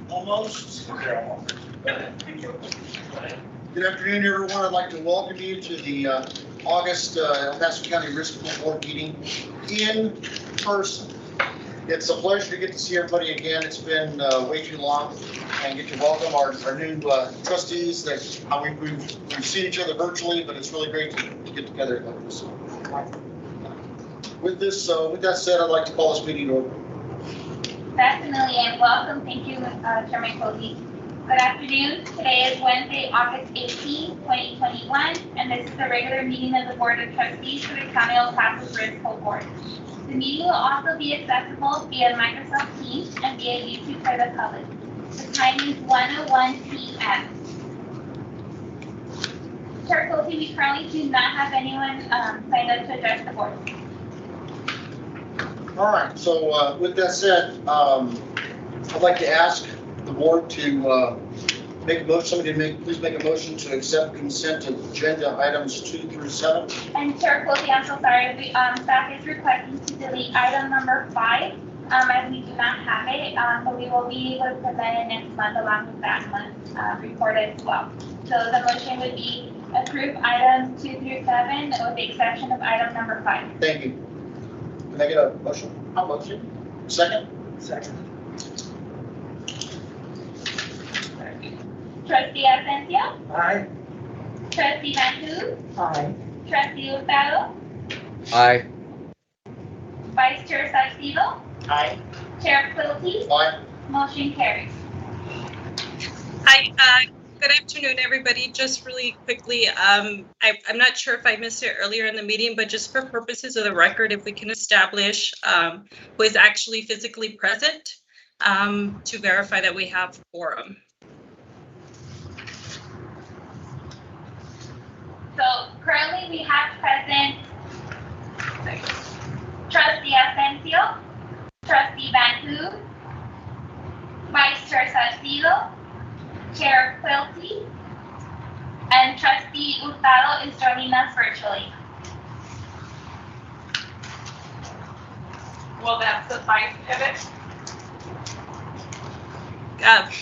Almost. Good afternoon, everyone. I'd like to welcome you to the August El Paso County Risk Pool Board meeting in person. It's a pleasure to get to see everybody again. It's been way too long, and get to welcome our new trustees. That we've seen each other virtually, but it's really great to get together like this. With that said, I'd like to call this meeting over. Definitely, and welcome. Thank you, Chairman Cody. Good afternoon. Today is Wednesday, August 18, 2021, and this is the regular meeting of the Board of Trustees for the County El Paso Risk Pool Board. The meeting will also be accessible via Microsoft Teams and via YouTube for the public. The time is 1:01 p.m. Chair Cody, we currently do not have anyone signed up to address the board. All right, so with that said, I'd like to ask the board to make a motion. Please make a motion to accept consent agenda items 2 through 7. And Chair Cody, I'm so sorry, staff is requesting to delete item number 5, as we do not have it, but we will be able to present it next month along with that month's report as well. So the motion would be approve items 2 through 7 with the exception of item number 5. Thank you. Can I get a motion? I'll motion. Second? Second. Trustee Asensio? Aye. Trustee Bantu? Aye. Trustee Hurtado? Aye. Vice Chair Salcido? Aye. Chair Quilty? Aye. Motion carries. Hi, good afternoon, everybody. Just really quickly, I'm not sure if I missed it earlier in the meeting, but just for purposes of the record, if we can establish who is actually physically present to verify that we have quorum. So currently we have present Trustee Asensio, Trustee Bantu, Vice Chair Salcido, Chair Quilty, and Trustee Hurtado is joining us virtually. Will that suffice, Pivot?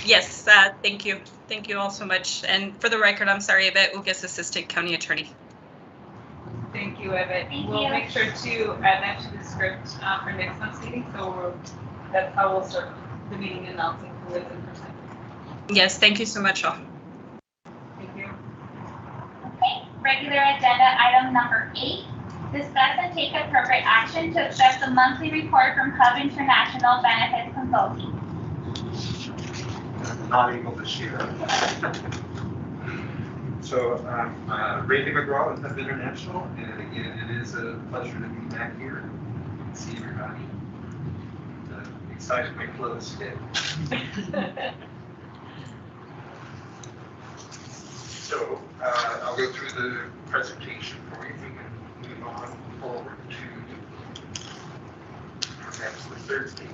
Yes, thank you. Thank you all so much. And for the record, I'm sorry, Yvette Ugas, Assistant County Attorney. Thank you, Evan. We'll you. make sure to add that to the script for next month's meeting. So that's how we'll start the meeting announcing who is in person. Yes, thank you so much, all. Thank you. Okay, regular agenda item number 8. Discuss and take appropriate action to accept the monthly report from Hub International Benefits Consulting. Not able to share. So Randy McGraw with Hub International, and again, it is a pleasure to be back here and see everybody. Excited my clothes fit. So I'll go through the presentation for you. We can move on forward to perhaps the third page.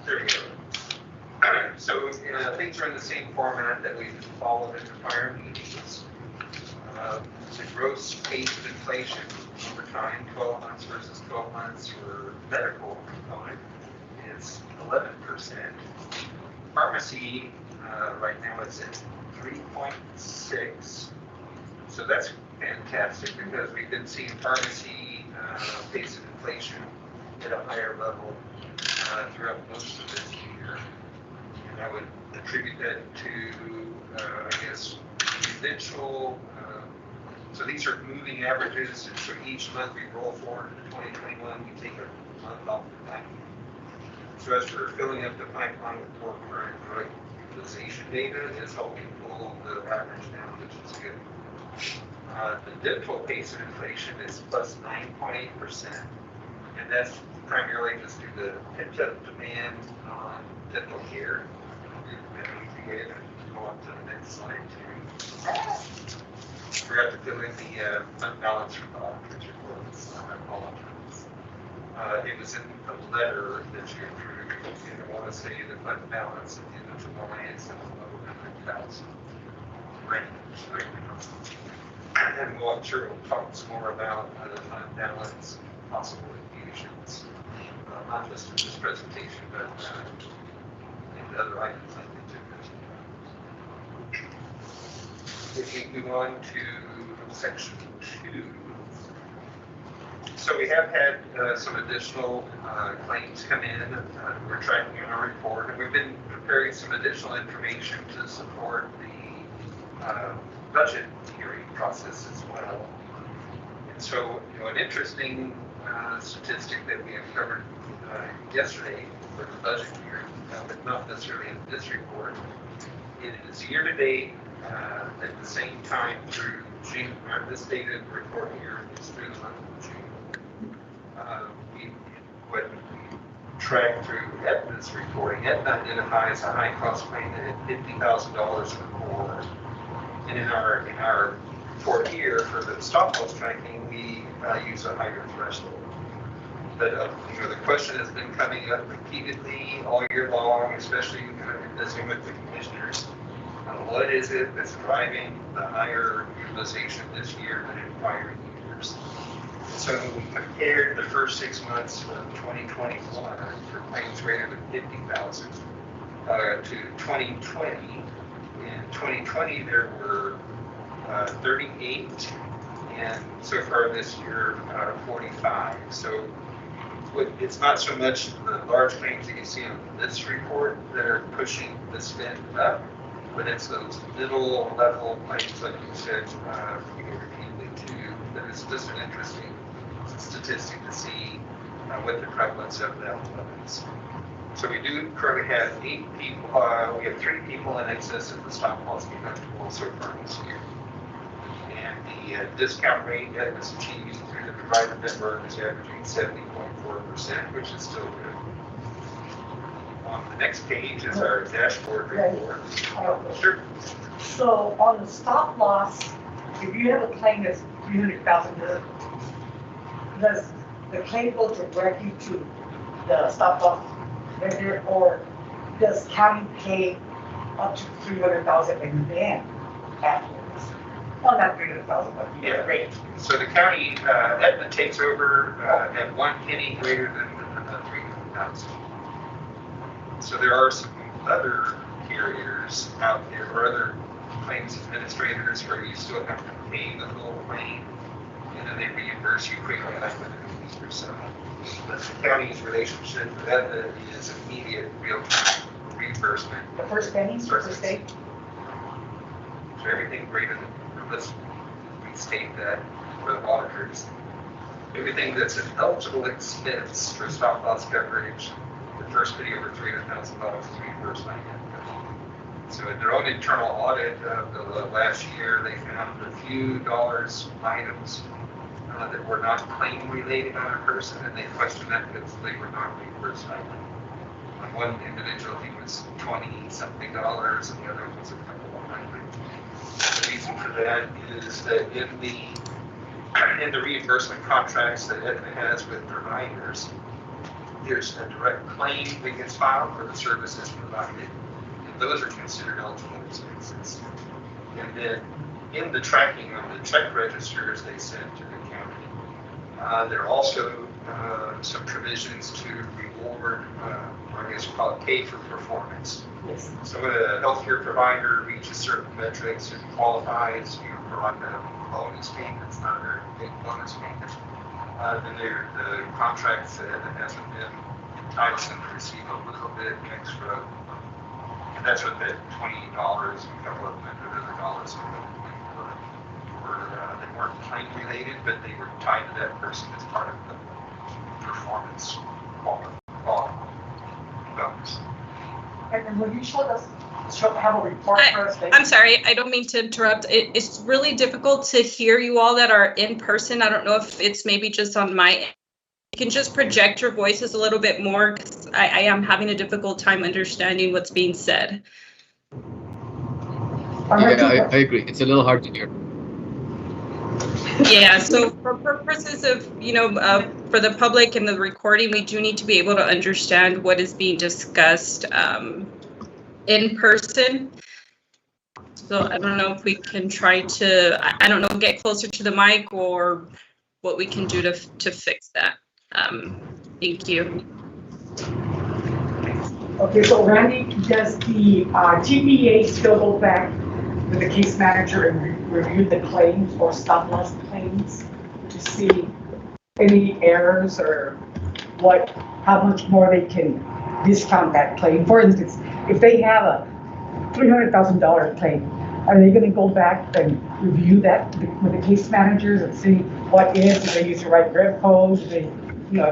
There we go. So things are in the same format that we've followed in the prior meetings. The gross pace of inflation over time, 12 months versus 12 months for medical component is 11%. Pharmacy, right now it's at 3.6. So that's fantastic because we've been seeing pharmacy pace of inflation at a higher level throughout most of this year. And I would attribute that to, I guess, eventual, so these are moving averages, and so each month we roll forward to 2021, we take a month off the back. So as we're filling up the pipeline with more current drug utilization data, it's helping pull the average down, which is good. The dental pace of inflation is plus 9.8%, and that's primarily just due to pent-up demand on dental care. And we can go on to the next slide too. Forgot to fill in the fund balance for the auditor's reports. I apologize. It was in the letter that you approved, and I want to say the fund balance at the end of July is over 100,000 range right now. And I'm sure we'll talk some more about the fund balance, possible infusions not just in this presentation, but in the other items I think too. If we move on to section 2. So we have had some additional claims come in. We're tracking in our report, and we've been preparing some additional information to support the budget hearing process as well. And so, an interesting statistic that we uncovered yesterday for the budget hearing, but not necessarily in this report, it is year-to-date at the same time through June. This data report here is through the month of June. What we track through Aetna's reporting, Aetna identifies a high-cost claim that at $50,000 or more. And in our report here for the stop loss tracking, we use a higher threshold. But the question has been coming up repeatedly all year long, especially in visiting with the commissioners. What is it that's driving the higher utilization this year than in prior years? So we compared the first 6 months of 2021 for claims greater than 50,000 to 2020. In 2020, there were 38, and so far this year, 45. So it's not so much the large claims that you see on this report that are pushing the spend up, but it's those middle level claims, like you said, repeatedly too. That is just an interesting statistic to see what the prevalence of that is. So we do currently have 8 people. We have 3 people in excess of the stop loss deductible so far this year. And the discount rate that is achieved through the provider network is averaging 70.4%, which is still good. On the next page is our dashboard report. Sure. So on the stop loss, if you have a claim that's $300,000, does the claim go directly to the stop loss vendor, or does county pay up to $300,000 and then afterwards? Well, not $300,000, but Yeah. rate. So the county, Aetna takes over at 1 penny greater than 300,000. So there are some other carriers out there, or other claims administrators, where you still have to pay the full claim, and then they reimburse you quickly, like within a week or so. But the county's relationship with Aetna is immediate, real-time reimbursement. The first pennies for the state? So everything greater than, let's restate that for the auditors. Everything that's an eligible expense for stop loss coverage, the first penny over $300,000 is reimbursed by Aetna. So in their own internal audit of the last year, they found a few items that were not claim related on a person, and they questioned that because they were not reimbursed by them. On one individual, he was $20-something, and the other was a couple of hundred. The reason for that is that in the reimbursement contracts that Aetna has with providers, there's a direct claim that gets filed for the services provided, and those are considered eligible expenses. And then in the tracking on the check registers they send to the county, there are also some provisions to reward, or I guess you call it pay for performance. Yes. So when a healthcare provider reaches certain metrics and qualifies, you provide a bonus payment. It's not a very big bonus payment. Then the contracts that has with them entice them to receive a little bit extra. And that's what that $20, a couple of $100 dollars they weren't claim related, but they were tied to that person as part of the performance bonus. And then when you showed us, have a report for us. I'm sorry, I don't mean to interrupt. It's really difficult to hear you all that are in person. I don't know if it's maybe just on my end. You can just project your voices a little bit more, because I am having a difficult time understanding what's being said. Yeah, I agree. It's a little hard to hear. Yeah, so for purposes of, for the public and the recording, we do need to be able to understand what is being discussed in person. So I don't know if we can try to, I don't know, get closer to the mic, or what we can do to fix that. Thank you. Okay, so Randy, does the TPA still go back with the case manager and review the claims or stop loss claims to see any errors or how much more they can discount that claim? For instance, if they have a $300,000 claim, are they gonna go back and review that with the case managers and see what is, do they use the right rep codes, do they,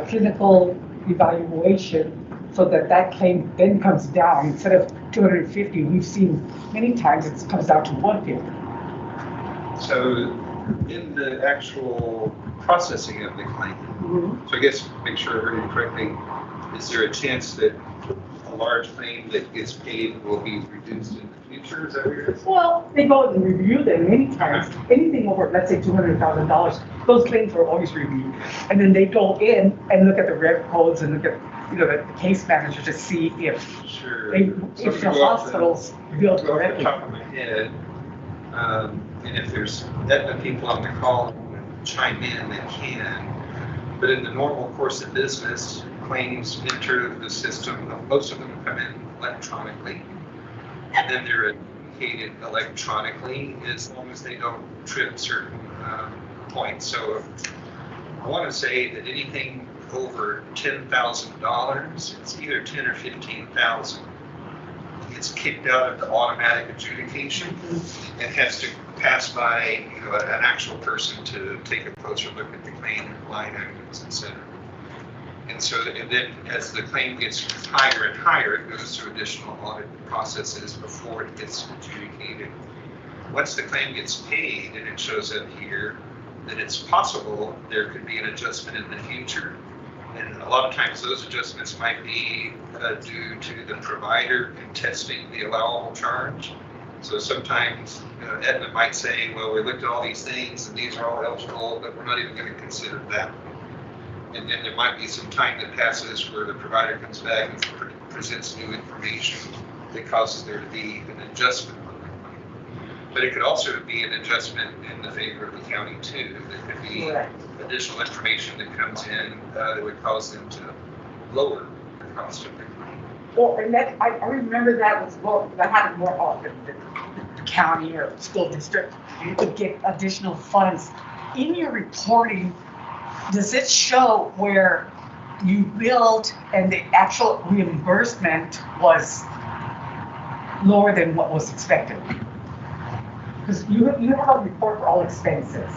clinical evaluation, so that claim then comes down, instead of 250, we've seen many times it comes down to 150. So in the actual processing of the claim, so I guess make sure I heard you correctly, is there a chance that a large claim that gets paid will be reduced in the future? Is that what you're saying? Well, they go and review them many times. Anything over, let's say, $200,000, those claims are always reviewed. And then they go in and look at the rep codes and look at, the case manager to see if Sure. if the hospitals bill Off the correctly. top of my head, and if there's Aetna people on the call and chime in, they can. But in the normal course of business, claims enter the system. Most of them come in electronically, and then they're adjudicated electronically as long as they don't trip certain points. So I want to say that anything over $10,000, it's either 10 or 15,000. It's kicked out of the automatic adjudication and has to pass by an actual person to take a closer look at the claim, line items, etc. And so, and then as the claim gets higher and higher, it goes through additional audit processes before it gets adjudicated. Once the claim gets paid and it shows up here, then it's possible there could be an adjustment in the future. And a lot of times those adjustments might be due to the provider contesting the allowable charge. So sometimes Aetna might say, well, we looked at all these things and these are all eligible, but we're not even going to consider that. And then there might be some time that passes where the provider comes back and presents new information that causes there to be an adjustment on the claim. But it could also be an adjustment in the favor of the county too. There could be additional information that comes in that would cause them to lower the cost of their claim. Well, and that, I remember that happened more often. The county or school district, you could get additional funds. In your reporting, does it show where you billed and the actual reimbursement was lower than what was expected? Because you have a report for all expenses.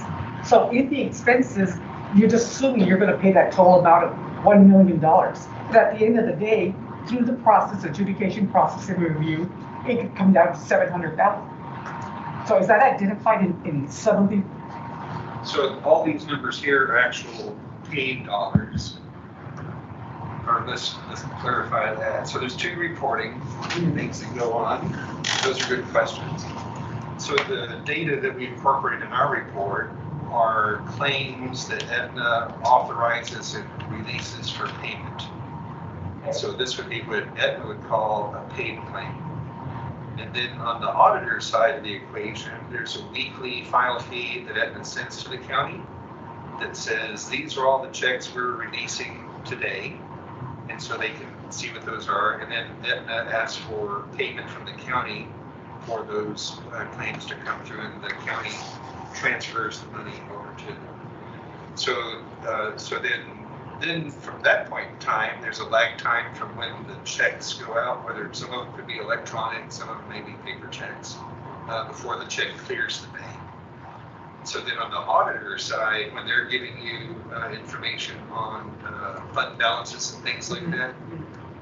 So in the expenses, you're just assuming you're going to pay that total amount of $1 million. But at the end of the day, through the process, adjudication process and review, it could come down to $700,000. So is that identified in some of the? So all these numbers here are actual paid dollars. Or let's clarify that. So there's two reporting things that go on. Those are good questions. So the data that we incorporate in our report are claims that Aetna authorizes and releases for payment. And so this would be what Aetna would call a paid claim. And then on the auditor side of the equation, there's a weekly file feed that Aetna sends to the county that says these are all the checks we're releasing today. And so they can see what those are. And then Aetna asks for payment from the county for those claims to come through, and the county transfers the money over to them. So then from that point in time, there's a lag time from when the checks go out, whether some of them could be electronic, some of them may be paper checks, before the check clears the bank. So then on the auditor side, when they're giving you information on fund balances and things like that,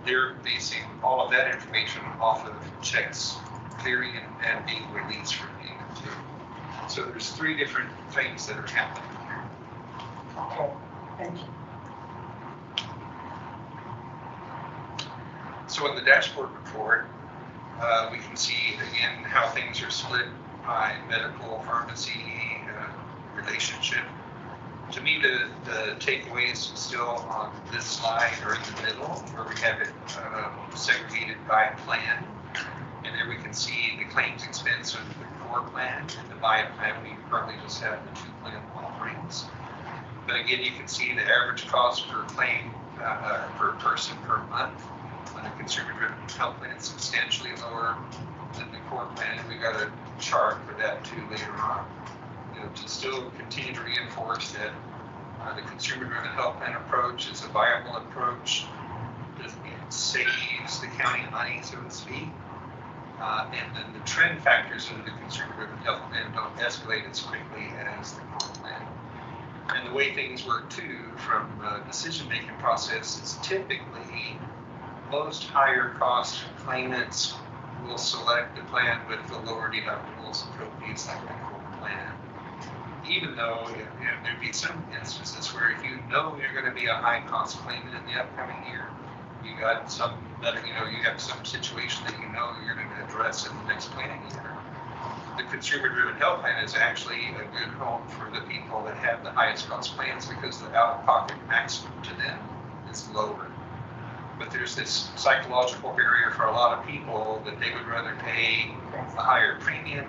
they're basing all of that information off of checks clearing and being released from payment too. So there's three different things that are happening here. Okay, thank you. So in the dashboard report, we can see again how things are split by medical, pharmacy, relationship. To me, the takeaways still on this slide are in the middle, where we have it segregated by plan. And there we can see the claims expense of the core plan and the buy plan. We currently just have the two plan offerings. But again, you can see the average cost per claim per person per month on a consumer-driven health plan is substantially lower than the core plan, and we got a chart for that too later on. To still continue to reinforce that the consumer-driven health plan approach is a viable approach. It saves the county money, so to speak. And then the trend factors of the consumer-driven health plan don't escalate as quickly as the core plan. And the way things work too, from a decision-making process, is typically most higher cost claimants will select the plan with the lower deductibles and co-pays like the core plan. Even though there'd be some instances where if you know you're going to be a high cost claimant in the upcoming year, you got some that, you have some situation that you're going to address in the next planning year. The consumer-driven health plan is actually a good home for the people that have the highest cost plans because the out-of-pocket maximum to them is lower. But there's this psychological barrier for a lot of people that they would rather pay a higher premium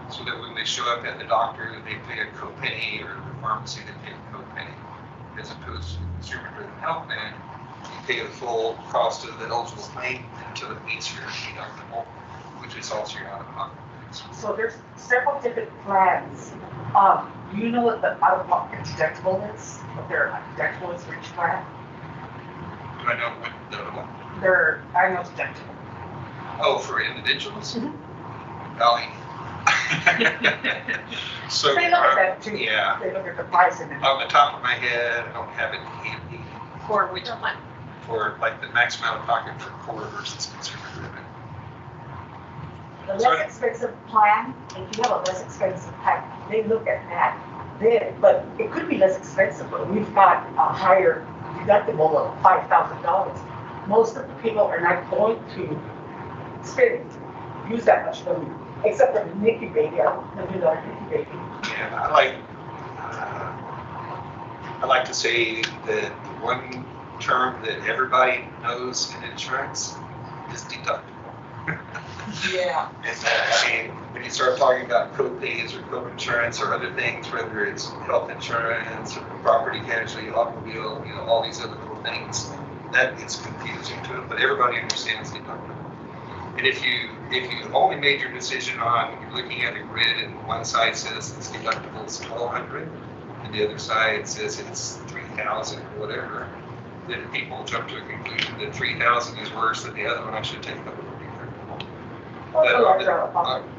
so that when they show up at the doctor, they pay a copay, or the pharmacy, they pay a copay, as opposed to the consumer-driven health plan. You pay the full cost of the eligible claim until it meets your deductible, which is also your out-of-pocket. So there's several different plans. Do you know what the out-of-pocket deductible is? What their deductible is for each plan? Do I know what the... Their annual deductible. Oh, for individuals? Mm-hmm. Golly. So, They look at that too. yeah. They look at the price and then. On the top of my head, I don't have it handy. For which one? For like the maximum out of pocket for core versus consumer driven. The less expensive plan, if you have a less expensive plan, they look at that. But it could be less expensive, but we've got a higher deductible of $5,000. Most of the people are not going to use that much money, except for the Nikki baby. I don't know if you know Nikki baby. Yeah, I like to say that one term that everybody knows in insurance is deductible. Yeah. And when you start talking about co-pays or co-insurance or other things, whether it's health insurance or property casualty, automobile, all these other little things, that gets confusing to them, but everybody understands deductible. And if you only made your decision on, you're looking at a grid and one side says this deductible is $1,200 and the other side says it's $3,000 or whatever, then people jump to a conclusion that $3,000 is worse than the other one, I should take the lower deductible. But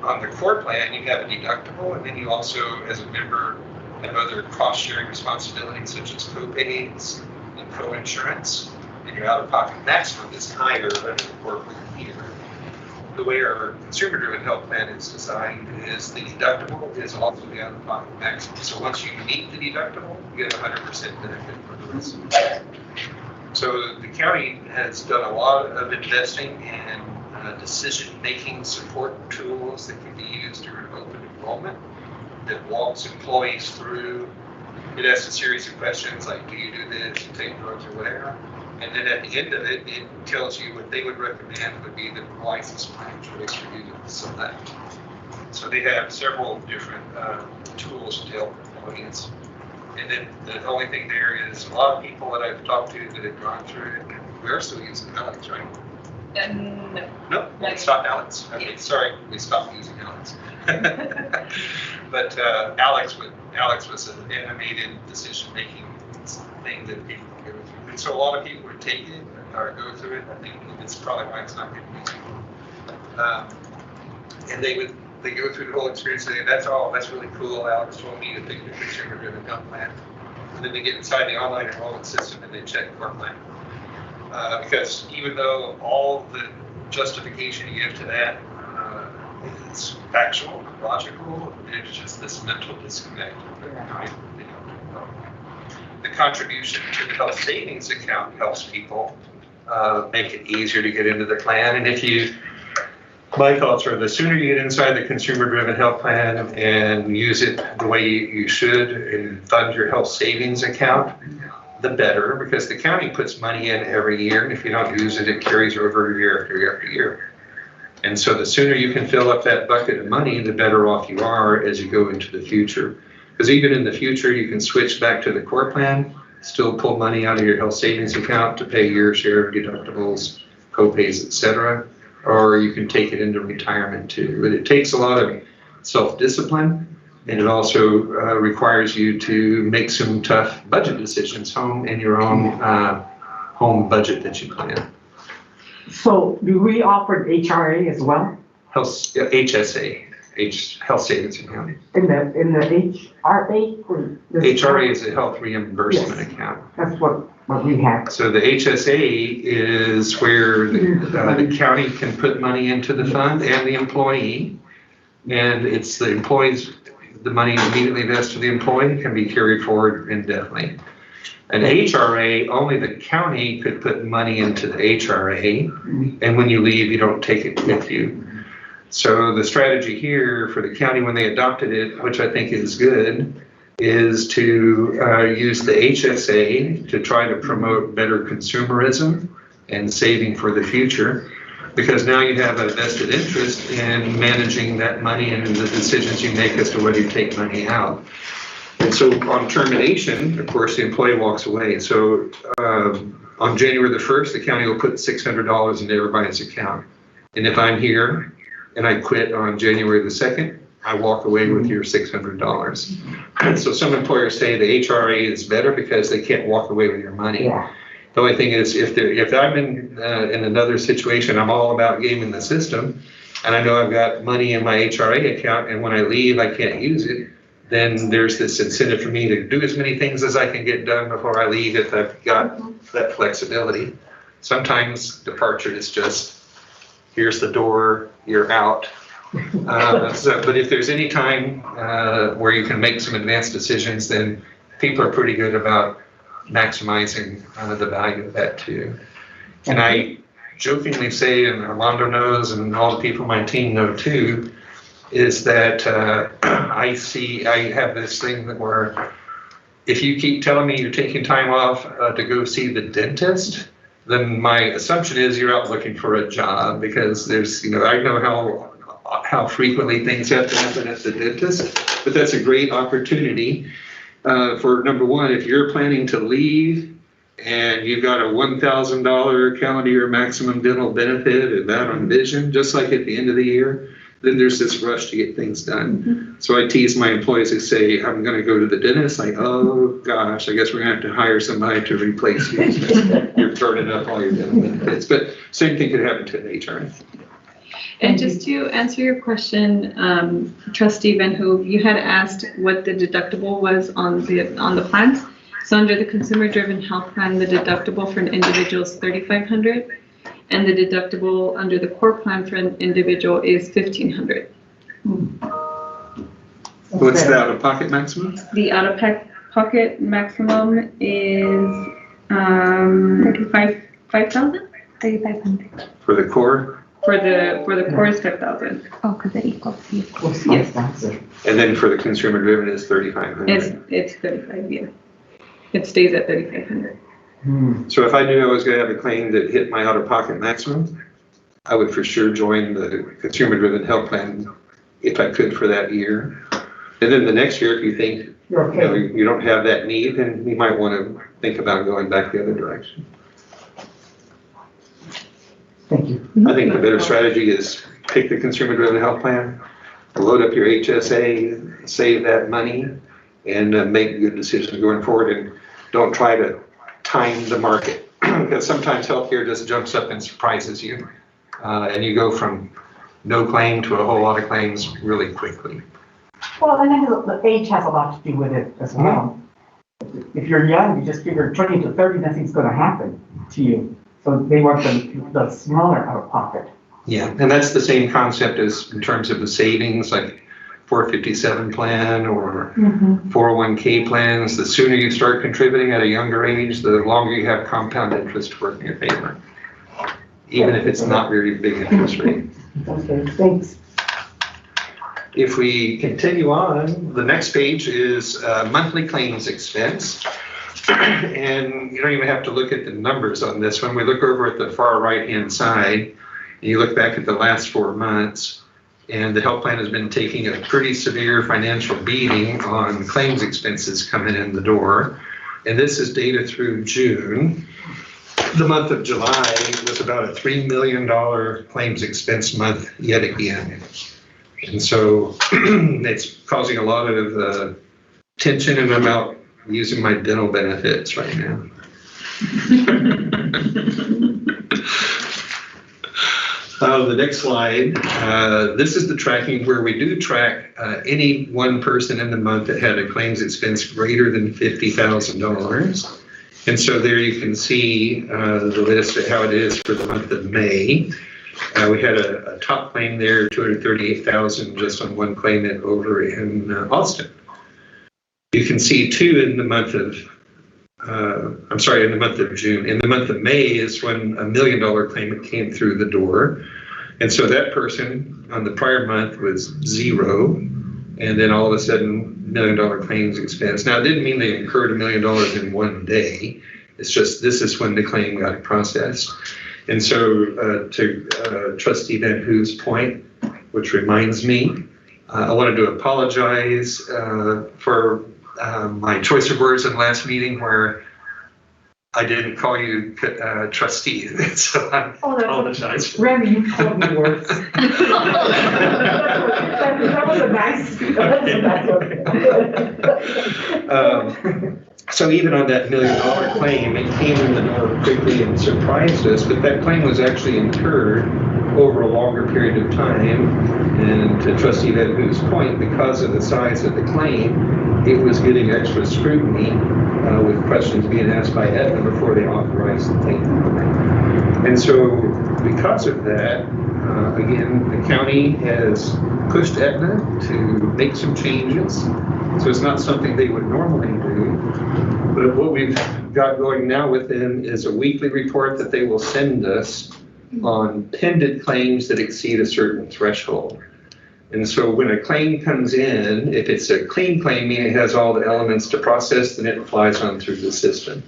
on the core plan, you have a deductible, and then you also, as a member, have other cost-sharing responsibilities such as co-pays and co-insurance, and your out-of-pocket maximum is higher under the core plan here. The way our consumer-driven health plan is designed is the deductible is also the out-of-pocket maximum. So once you meet the deductible, you get 100% benefit for the rest of it. So the county has done a lot of investing in decision-making support tools that can be used during open enrollment that walks employees through. It asks a series of questions like, do you do this, you take drugs or whatever? And then at the end of it, it tells you what they would recommend would be the wisest plan choice for you to select. So they have several different tools to help employees. And then the only thing there is a lot of people that I've talked to that have gone through it, we are still using Alex, right? No. No, we stopped Alex. Okay, sorry, we stopped using Alex. But Alex was an animated decision-making thing that people go through. And so a lot of people would take it or go through it. I think it's probably why it's not getting used. And they go through the whole experience and say, that's really cool. Alex told me to pick the consumer-driven health plan. And then they get inside the online enrollment system and they check core plan. Because even though all the justification you give to that is factual, logical, there's just this mental disconnect. The contribution to the health savings account helps people make it easier to get into the plan. And my thoughts are the sooner you get inside the consumer-driven health plan and use it the way you should and fund your health savings account, the better, because the county puts money in every year, and if you don't use it, it carries over year after year after year. And so the sooner you can fill up that bucket of money, the better off you are as you go into the future. Because even in the future, you can switch back to the core plan, still pull money out of your health savings account to pay your share of deductibles, co-pays, et cetera, or you can take it into retirement too. But it takes a lot of self-discipline, and it also requires you to make some tough budget decisions in your own home budget that you plan. So do we offer HRA as well? HSA, Health Savings Account. In the HRA? HRA is a health reimbursement Yes. account. That's what we have. So the HSA is where the county can put money into the fund and the employee. And it's the employees, the money immediately invested to the employee can be carried forward indefinitely. An HRA, only the county could put money into the HRA, and when you leave, you don't take it with you. So the strategy here for the county when they adopted it, which I think is good, is to use the HSA to try to promote better consumerism and saving for the future, because now you have a vested interest in managing that money and the decisions you make as to whether you take money out. And so on termination, of course, the employee walks away. So on January the 1st, the county will put $600 into everybody's account. And if I'm here and I quit on January the 2nd, I walk away with your $600. So some employers say the HRA is better because they can't walk away with your money. Yeah. The only thing is if I'm in another situation, I'm all about gaming the system, and I know I've got money in my HRA account, and when I leave, I can't use it, then there's this incentive for me to do as many things as I can get done before I leave if I've got that flexibility. Sometimes departure is just, here's the door, you're out. But if there's any time where you can make some advanced decisions, then people are pretty good about maximizing the value of that too. And I jokingly say, and Armando knows, and all the people on my team know too, is that I have this thing that where if you keep telling me you're taking time off to go see the dentist, then my assumption is you're out looking for a job, because there's, I know how frequently things have to happen at the dentist, but that's a great opportunity for number one, if you're planning to leave and you've got a $1,000 calendar year maximum dental benefit and that on vision, just like at the end of the year, then there's this rush to get things done. So I tease my employees who say, I'm going to go to the dentist. Like, oh gosh, I guess we're going to have to hire somebody to replace you. You're turning up all your dental benefits. But same thing could happen to an HRA. And just to answer your question, Trustee Van Hoove, you had asked what the deductible was on the plans. So under the consumer-driven health plan, the deductible for an individual is $3,500, and the deductible under the core plan for an individual is $1,500. What's the out-of-pocket maximum? The out-of-pocket maximum is $5,000. $3,500. For the core? For the core is 5,000. Oh, because it equals you. Yes. And then for the consumer-driven is $3,500. It's 35, yeah. It stays at 3,500. So if I knew I was going to have a claim that hit my out-of-pocket maximum, I would for sure join the consumer-driven health plan if I could for that year. And then the next year, if you think you don't have that need, then you might want to think about going back the other direction. Thank you. I think the better strategy is pick the consumer-driven health plan, load up your HSA, save that money, and make good decisions going forward. And don't try to time the market, because sometimes healthcare just jumps up and surprises you, and you go from no claim to a whole lot of claims really quickly. Well, and then the age has a lot to do with it as well. If you're young, you just figure 20 to 30, nothing's going to happen to you. So they want the smaller out of pocket. Yeah, and that's the same concept as in terms of the savings, like 457 plan or 401k plans. The sooner you start contributing at a younger age, the longer you have compound interest work in your favor, even if it's not very big interest rate. Okay, thanks. If we continue on, the next page is monthly claims expense. And you don't even have to look at the numbers on this one. We look over at the far right-hand side, and you look back at the last 4 months, and the health plan has been taking a pretty severe financial beating on claims expenses coming in the door. And this is data through June. The month of July was about a $3 million claims expense month yet again. And so it's causing a lot of tension, and I'm out using my dental benefits right now. The next slide, this is the tracking where we do track any one person in the month that had a claims expense greater than $50,000. And so there you can see the list of how it is for the month of May. We had a top claim there, $238,000 just on one claimant over in Austin. You can see two in the month of, in the month of June. In the month of May is when $1 million claimant came through the door. And so that person on the prior month was zero. And then all of a sudden, $1 million claims expense. Now, it didn't mean they incurred $1 million in one day. It's just this is when the claim got processed. And so to Trustee Van Hoove's point, which reminds me, I wanted to apologize for my choice of words in the last meeting where I didn't call you trustee. So I apologize. Remy, you called me words. That was a nice. So even on that $1 million claim, it came in the door quickly and surprised us, but that claim was actually incurred over a longer period of time. And to Trustee Van Hoove's point, because of the size of the claim, it was getting extra scrutiny with questions being asked by Aetna before they authorized the claim. And so because of that, again, the county has pushed Aetna to make some changes. So it's not something they would normally do. But what we've got going now with them is a weekly report that they will send us on pending claims that exceed a certain threshold. And so when a claim comes in, if it's a clean claim, meaning it has all the elements to process, then it flies on through the system.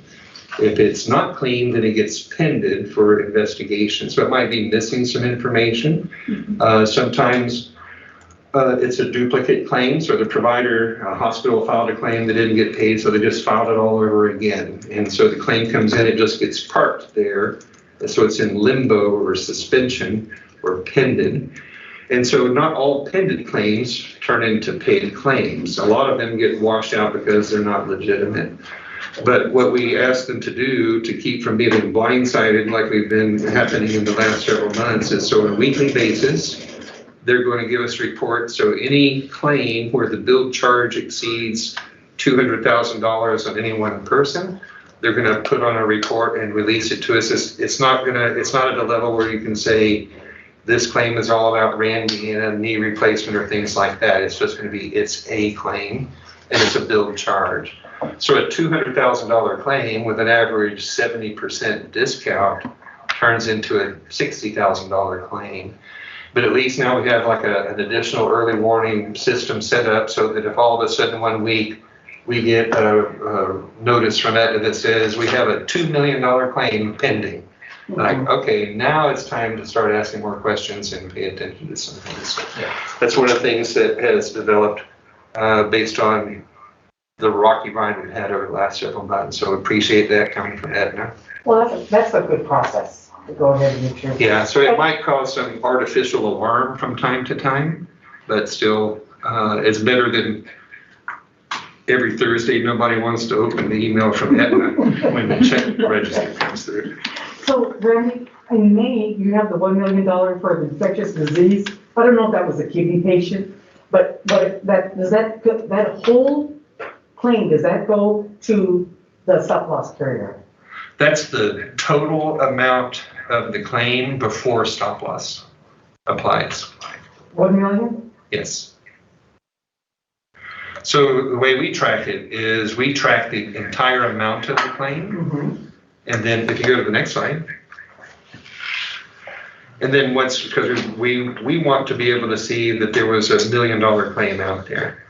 If it's not clean, then it gets pended for investigation. So it might be missing some information. Sometimes it's a duplicate claim, so the provider, hospital filed a claim that didn't get paid, so they just filed it all over again. And so the claim comes in, it just gets parked there. So it's in limbo or suspension or pending. And so not all pending claims turn into paid claims. A lot of them get washed out because they're not legitimate. But what we ask them to do to keep from being blindsided like we've been happening in the last several months is so on a weekly basis, they're going to give us reports. So any claim where the billed charge exceeds $200,000 on any one person, they're going to put on a report and release it to us. It's not at a level where you can say this claim is all about Randy and a knee replacement or things like that. It's just going to be, it's a claim and it's a billed charge. So a $200,000 claim with an average 70% discount turns into a $60,000 claim. But at least now we have like an additional early warning system set up so that if all of a sudden 1 week we get a notice from Aetna that says we have a $2 million claim pending. Like, okay, now it's time to start asking more questions and pay attention to some things. So that's one of the things that has developed based on the rocky ride we've had over the last several months. So appreciate that coming from Aetna. Well, that's a good process to go ahead and make sure. Yeah, so it might cause some artificial alarm from time to time, but still it's better than every Thursday nobody wants to open the email from Aetna when the check register comes through. So, Randy, in May, you have the $1 million for infectious disease. I don't know if that was a kidney patient, but that whole claim, does that go to the stop loss carrier? That's the total amount of the claim before stop loss applies. 1 million? Yes. So the way we track it is we track the entire amount of the claim. And then if you go to the next slide, and then because we want to be able to see that there was $1 million claim out there.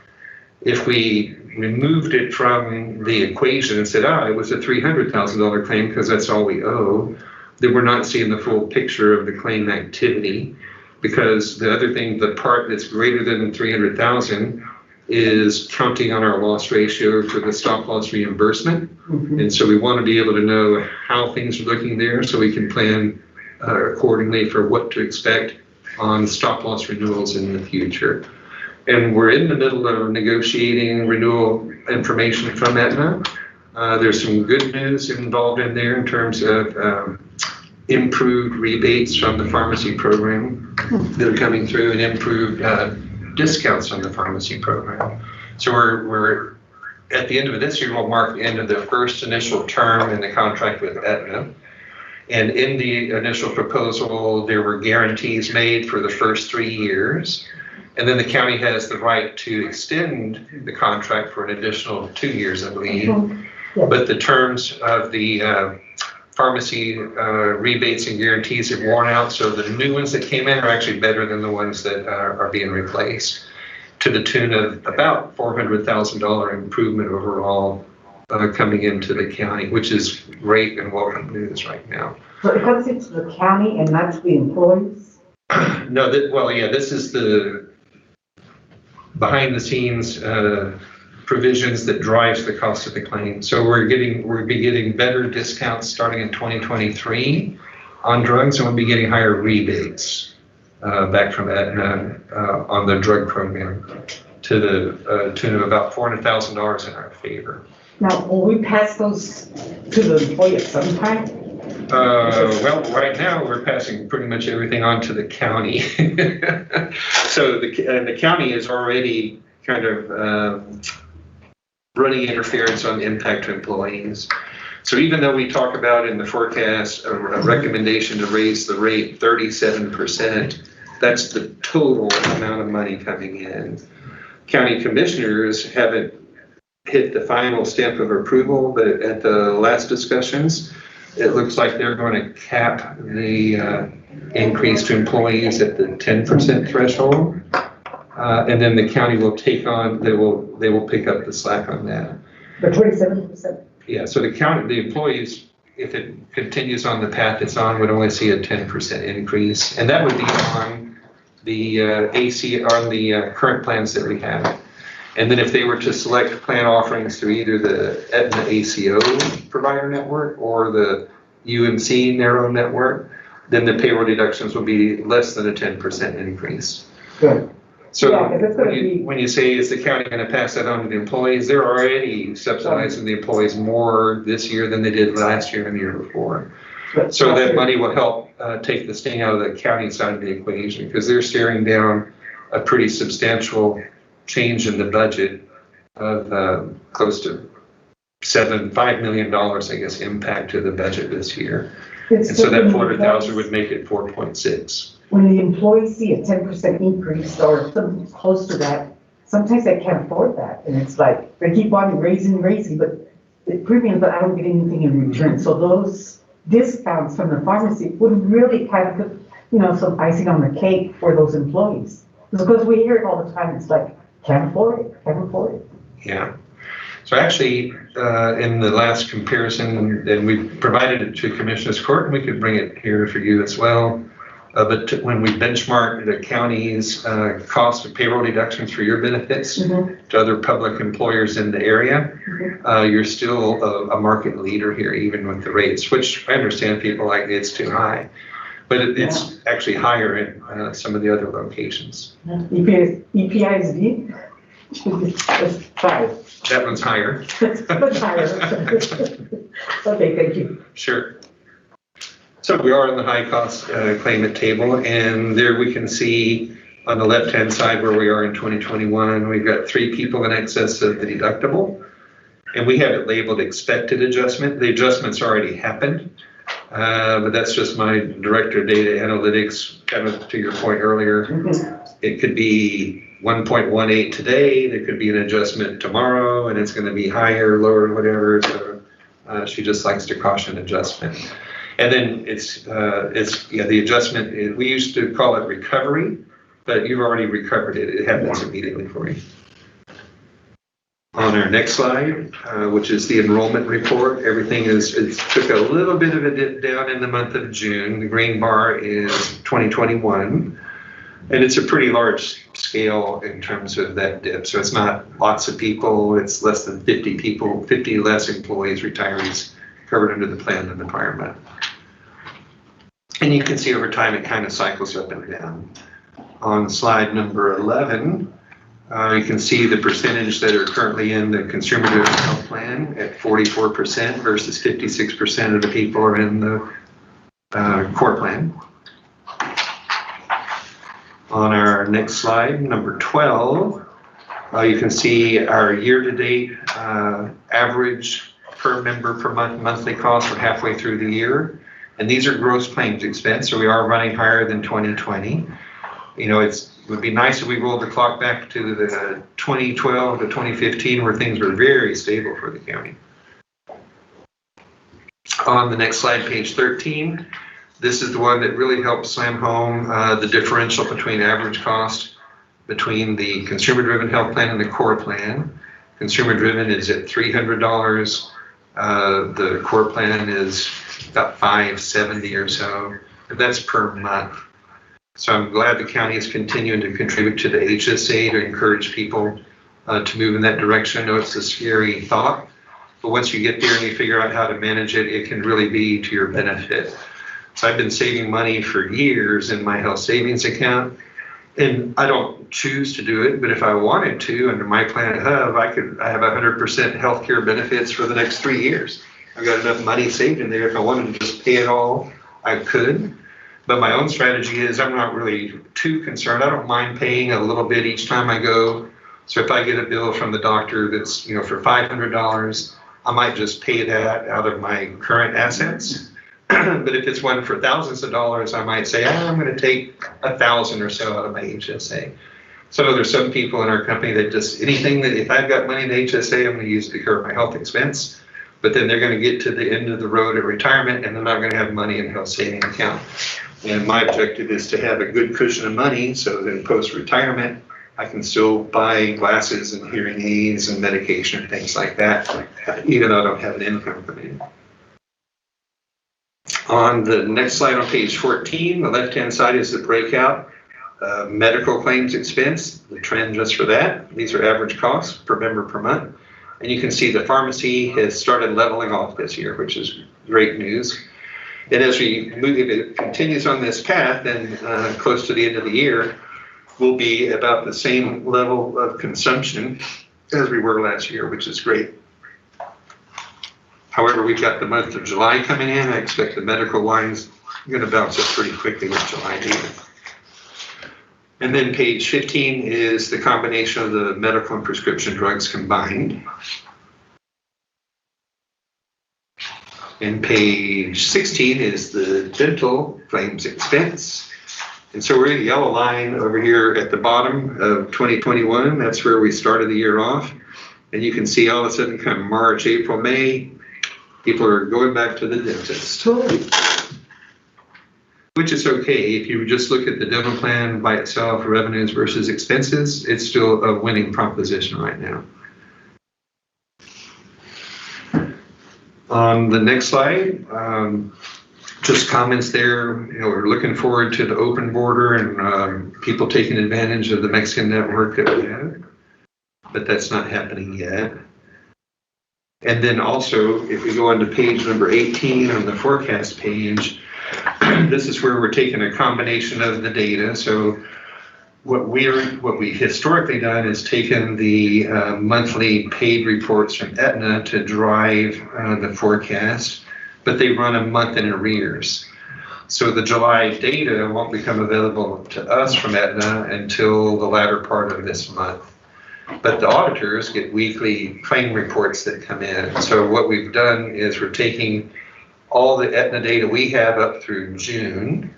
If we removed it from the equation and said, it was a $300,000 claim because that's all we owe, then we're not seeing the full picture of the claim activity. Because the other thing, the part that's greater than 300,000, is counting on our loss ratio for the stop loss reimbursement. Mhm. And so we want to be able to know how things are looking there so we can plan accordingly for what to expect on stop loss renewals in the future. And we're in the middle of negotiating renewal information from Aetna. There's some good news involved in there in terms of improved rebates from the pharmacy program that are coming through and improved discounts on the pharmacy program. So we're at the end of this year, we'll mark the end of the first initial term in the contract with Aetna. And in the initial proposal, there were guarantees made for the first 3 years. And then the county has the right to extend the contract for an additional 2 years, I believe. Yeah. But the terms of the pharmacy rebates and guarantees have worn out, so the new ones that came in are actually better than the ones that are being replaced, to the tune of about $400,000 improvement overall coming into the county, which is great and welcome news right now. So it comes into the county and not to the employees? No, this is the behind the scenes provisions that drives the cost of the claim. So we'll be getting better discounts starting in 2023 on drugs, and we'll be getting higher rebates back from Aetna on the drug program to the tune of about $400,000 in our favor. Now, will we pass those to the employee at some time? Well, right now we're passing pretty much everything on to the county. So the county is already kind of running interference on impact to employees. So even though we talk about in the forecast a recommendation to raise the rate 37%, that's the total amount of money coming in. County commissioners haven't hit the final stamp of approval, but at the last discussions, it looks like they're going to cap the increase to employees at the 10% threshold. And then the county will take on, they will pick up the slack on that. The 27%? Yeah, so the employees, if it continues on the path it's on, would only see a 10% increase. And that would be on the on the current plans that we have. And then if they were to select plan offerings through either the Aetna ACO provider network or the UMC narrow network, then the payroll deductions will be less than a 10% increase. Good. So Yeah, when you say, is the county going to pass that on to the employees, they're already subsidizing the employees more this year than they did last year and the year before. So that money will help take the sting out of the county side of the equation, because they're staring down a pretty substantial change in the budget of close to $5 million, I guess, impact to the budget this year. And so that 400,000 would make it 4.6. When the employees see a 10% increase or something close to that, sometimes they can't afford that. And it's like, they keep on raising, but the premium, but I don't get anything in return. So those discounts from the pharmacy would really kind of put, some icing on the cake for those employees. Because we hear it all the time. It's like, can't afford it. Yeah. So actually, in the last comparison, and we provided it to Commissioners Court, and we could bring it here for you as well. But when we benchmark the county's cost of payroll deductions for your benefits to other public employers in the area, you're still a market leader here, even with the rates, which I understand people like it's too high. But it's actually higher in some of the other locations. EPISD? It's 5. That one's higher. It's higher. Okay, thank you. Sure. So we are on the high cost claimant table, and there we can see on the left-hand side where we are in 2021. We've got 3 people in excess of the deductible, and we have it labeled expected adjustment. The adjustment's already happened. But that's just my director of data analytics, kind of to your point earlier. It could be 1.18 today, there could be an adjustment tomorrow, and it's going to be higher, lower, whatever. So she just likes to caution adjustment. And then it's the adjustment, we used to call it recovery, but you've already recovered it. It happens immediately for you. On our next slide, which is the enrollment report, everything it took a little bit of a dip down in the month of June. The green bar is 2021, and it's a pretty large scale in terms of that dip. So it's not lots of people, it's less than 50 people, 50 less employees, retirees covered under the plan and environment. And you can see over time it kind of cycles up and down. On slide number 11, you can see the percentage that are currently in the consumer-driven health plan at 44% versus 56% of the people are in the core plan. On our next slide, number 12, you can see our year-to-date average per member per month monthly cost. We're halfway through the year. And these are gross claims expense, so we are running higher than 2020. You know, it would be nice if we rolled the clock back to the 2012 to 2015 where things were very stable for the county. On the next slide, page 13, this is the one that really helps slam home the differential between average cost between the consumer-driven health plan and the core plan. Consumer-driven is at $300. The core plan is about $570 or so. That's per month. So I'm glad the county is continuing to contribute to the HSA to encourage people to move in that direction. I know it's a scary thought, but once you get there and you figure out how to manage it, it can really be to your benefit. So I've been saving money for years in my health savings account, and I don't choose to do it, but if I wanted to, under my plan hub, I have 100% healthcare benefits for the next 3 years. I've got enough money saved in there. If I wanted to just pay it all, I could. But my own strategy is I'm not really too concerned. I don't mind paying a little bit each time I go. So if I get a bill from the doctor that's, you know, for $500, I might just pay that out of my current assets. But if it's one for thousands of dollars, I might say, I'm going to take 1,000 or so out of my HSA. So there's some people in our company that just, anything that, if I've got money in the HSA, I'm going to use it to cover my health expense. But then they're going to get to the end of the road at retirement and they're not going to have money in a health saving account. And my objective is to have a good cushion of money so that post-retirement, I can still buy glasses and hearing aids and medication and things like that, even though I don't have an income coming in. On the next slide on page 14, the left-hand side is the breakout. Medical claims expense, the trend just for that. These are average costs per member per month. And you can see the pharmacy has started leveling off this year, which is great news. And as we move, if it continues on this path, then close to the end of the year, we'll be about the same level of consumption as we were last year, which is great. However, we've got the month of July coming in. I expect the medical line's going to bounce up pretty quickly with July data. And then page 15 is the combination of the medical and prescription drugs combined. And page 16 is the dental claims expense. And so we're in the yellow line over here at the bottom of 2021. That's where we started the year off. And you can see all of a sudden come March, April, May, people are going back to the dentist. Which is okay. If you just look at the dental plan by itself, revenues versus expenses, it's still a winning proposition right now. On the next slide, just comments there. You know, we're looking forward to the open border and people taking advantage of the Mexican network that we have, but that's not happening yet. And then also, if we go on to page number 18 on the forecast page, this is where we're taking a combination of the data. So what we've historically done is taken the monthly paid reports from Aetna to drive the forecast, but they run a month in arrears. So the July data won't become available to us from Aetna until the latter part of this month. But the auditors get weekly claim reports that come in. So what we've done is we're taking all the Aetna data we have up through June,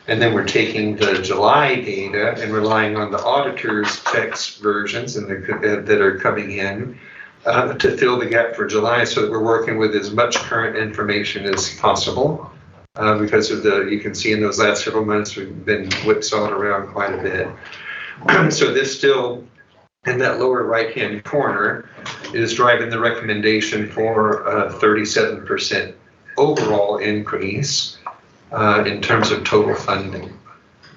and then we're taking the July data and relying on the auditors' text versions and that are coming in to fill the gap for July, so that we're working with as much current information as possible. Because of you can see in those last several months, we've been whipsawed around quite a bit. So this still, in that lower right-hand corner, is driving the recommendation for a 37% overall increase in terms of total funding.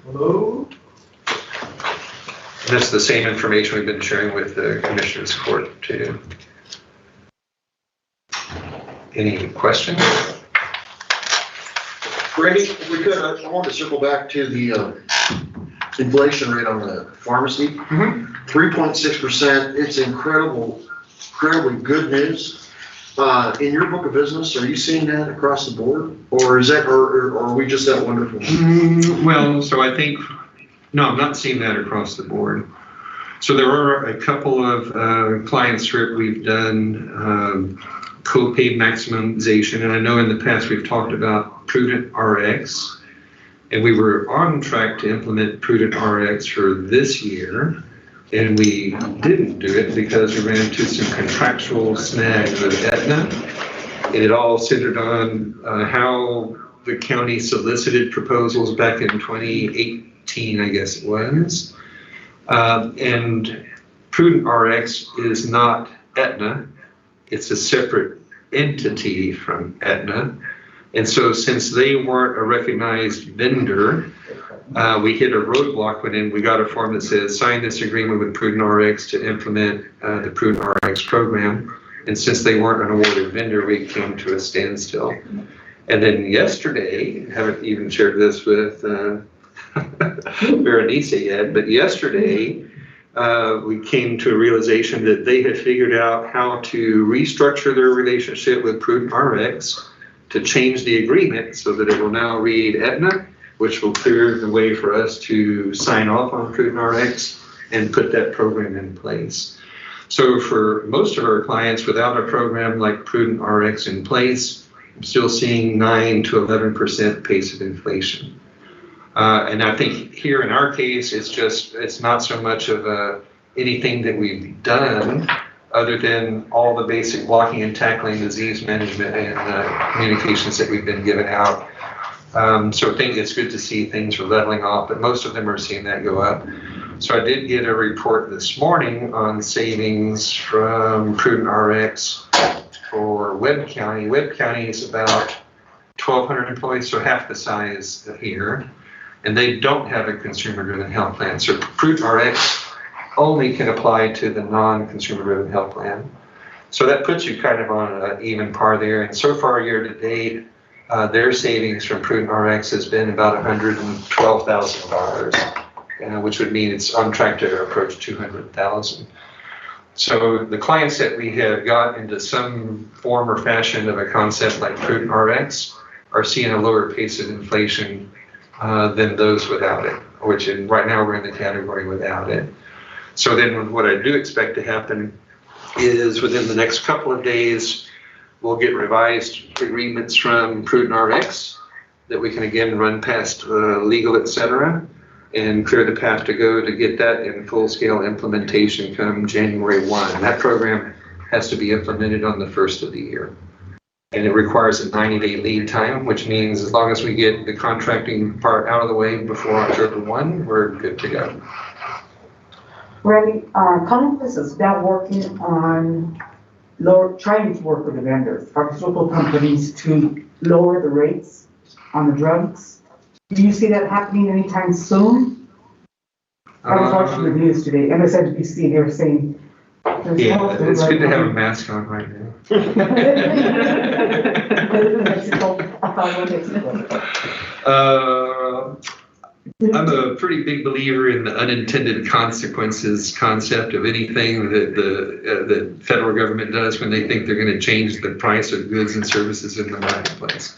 Hello? that's the same information we've been sharing with the Commissioners Court too. Any questions? Randy, if we could, I want to circle back to the inflation rate on the pharmacy. 3.6%, it's incredibly good news. In your book of business, are you seeing that across the board? Or is that, or are we just that wonderful? Well, so I think, no, I'm not seeing that across the board. So there are a couple of clients where we've done co-pay maximization, and I know in the past we've talked about Prudent RX, and we were on track to implement Prudent RX for this year, and we didn't do it because we ran into some contractual snags with Aetna. It all centered on how the county solicited proposals back in 2018, I guess it was. And Prudent RX is not Aetna. It's a separate entity from Aetna. And so since they weren't a recognized vendor, we hit a roadblock when we got a form that says, sign this agreement with Prudent RX to implement the Prudent RX program. And since they weren't an awarded vendor, we came to a standstill. And then yesterday, haven't even shared this with Berenice yet, but yesterday, we came to a realization that they had figured out how to restructure their relationship with Prudent RX to change the agreement so that it will now read Aetna, which will clear the way for us to sign off on Prudent RX and put that program in place. So for most of our clients, without a program like Prudent RX in place, I'm still seeing 9 to 11% pace of inflation. And I think here in our case, it's not so much of anything that we've done other than all the basic blocking and tackling, disease management, and communications that we've been given out. So I think it's good to see things are leveling off, but most of them are seeing that go up. So I did get a report this morning on savings from Prudent RX for Webb County. Webb County is about 1,200 employees, so half the size here. And they don't have a consumer-driven health plan. So Prudent RX only can apply to the non-consumer-driven health plan. So that puts you kind of on an even par there. And so far, year to date, their savings from Prudent RX has been about $112,000, which would mean it's on track to approach $200,000. So the clients that we have got into some form or fashion of a concept like Prudent RX are seeing a lower pace of inflation than those without it, which right now we're in the category without it. So then what I do expect to happen is within the next couple of days, we'll get revised agreements from Prudent RX that we can again run past legal, et cetera, and clear the path to go to get that in full-scale implementation come January 1. That program has to be implemented on the 1st of the year. And it requires a 90-day lead time, which means as long as we get the contracting part out of the way before October 1, we're good to go. Randy, Congress is now working on trying to work with the vendors, pharmaceutical companies, to lower the rates on the drugs. Do you see that happening anytime soon? I was watching the news today, MSNBC, they were saying. Yeah, it's good to have a mask on right now. I'm a pretty big believer in the unintended consequences concept of anything that the federal government does when they think they're going to change the price of goods and services in the marketplace.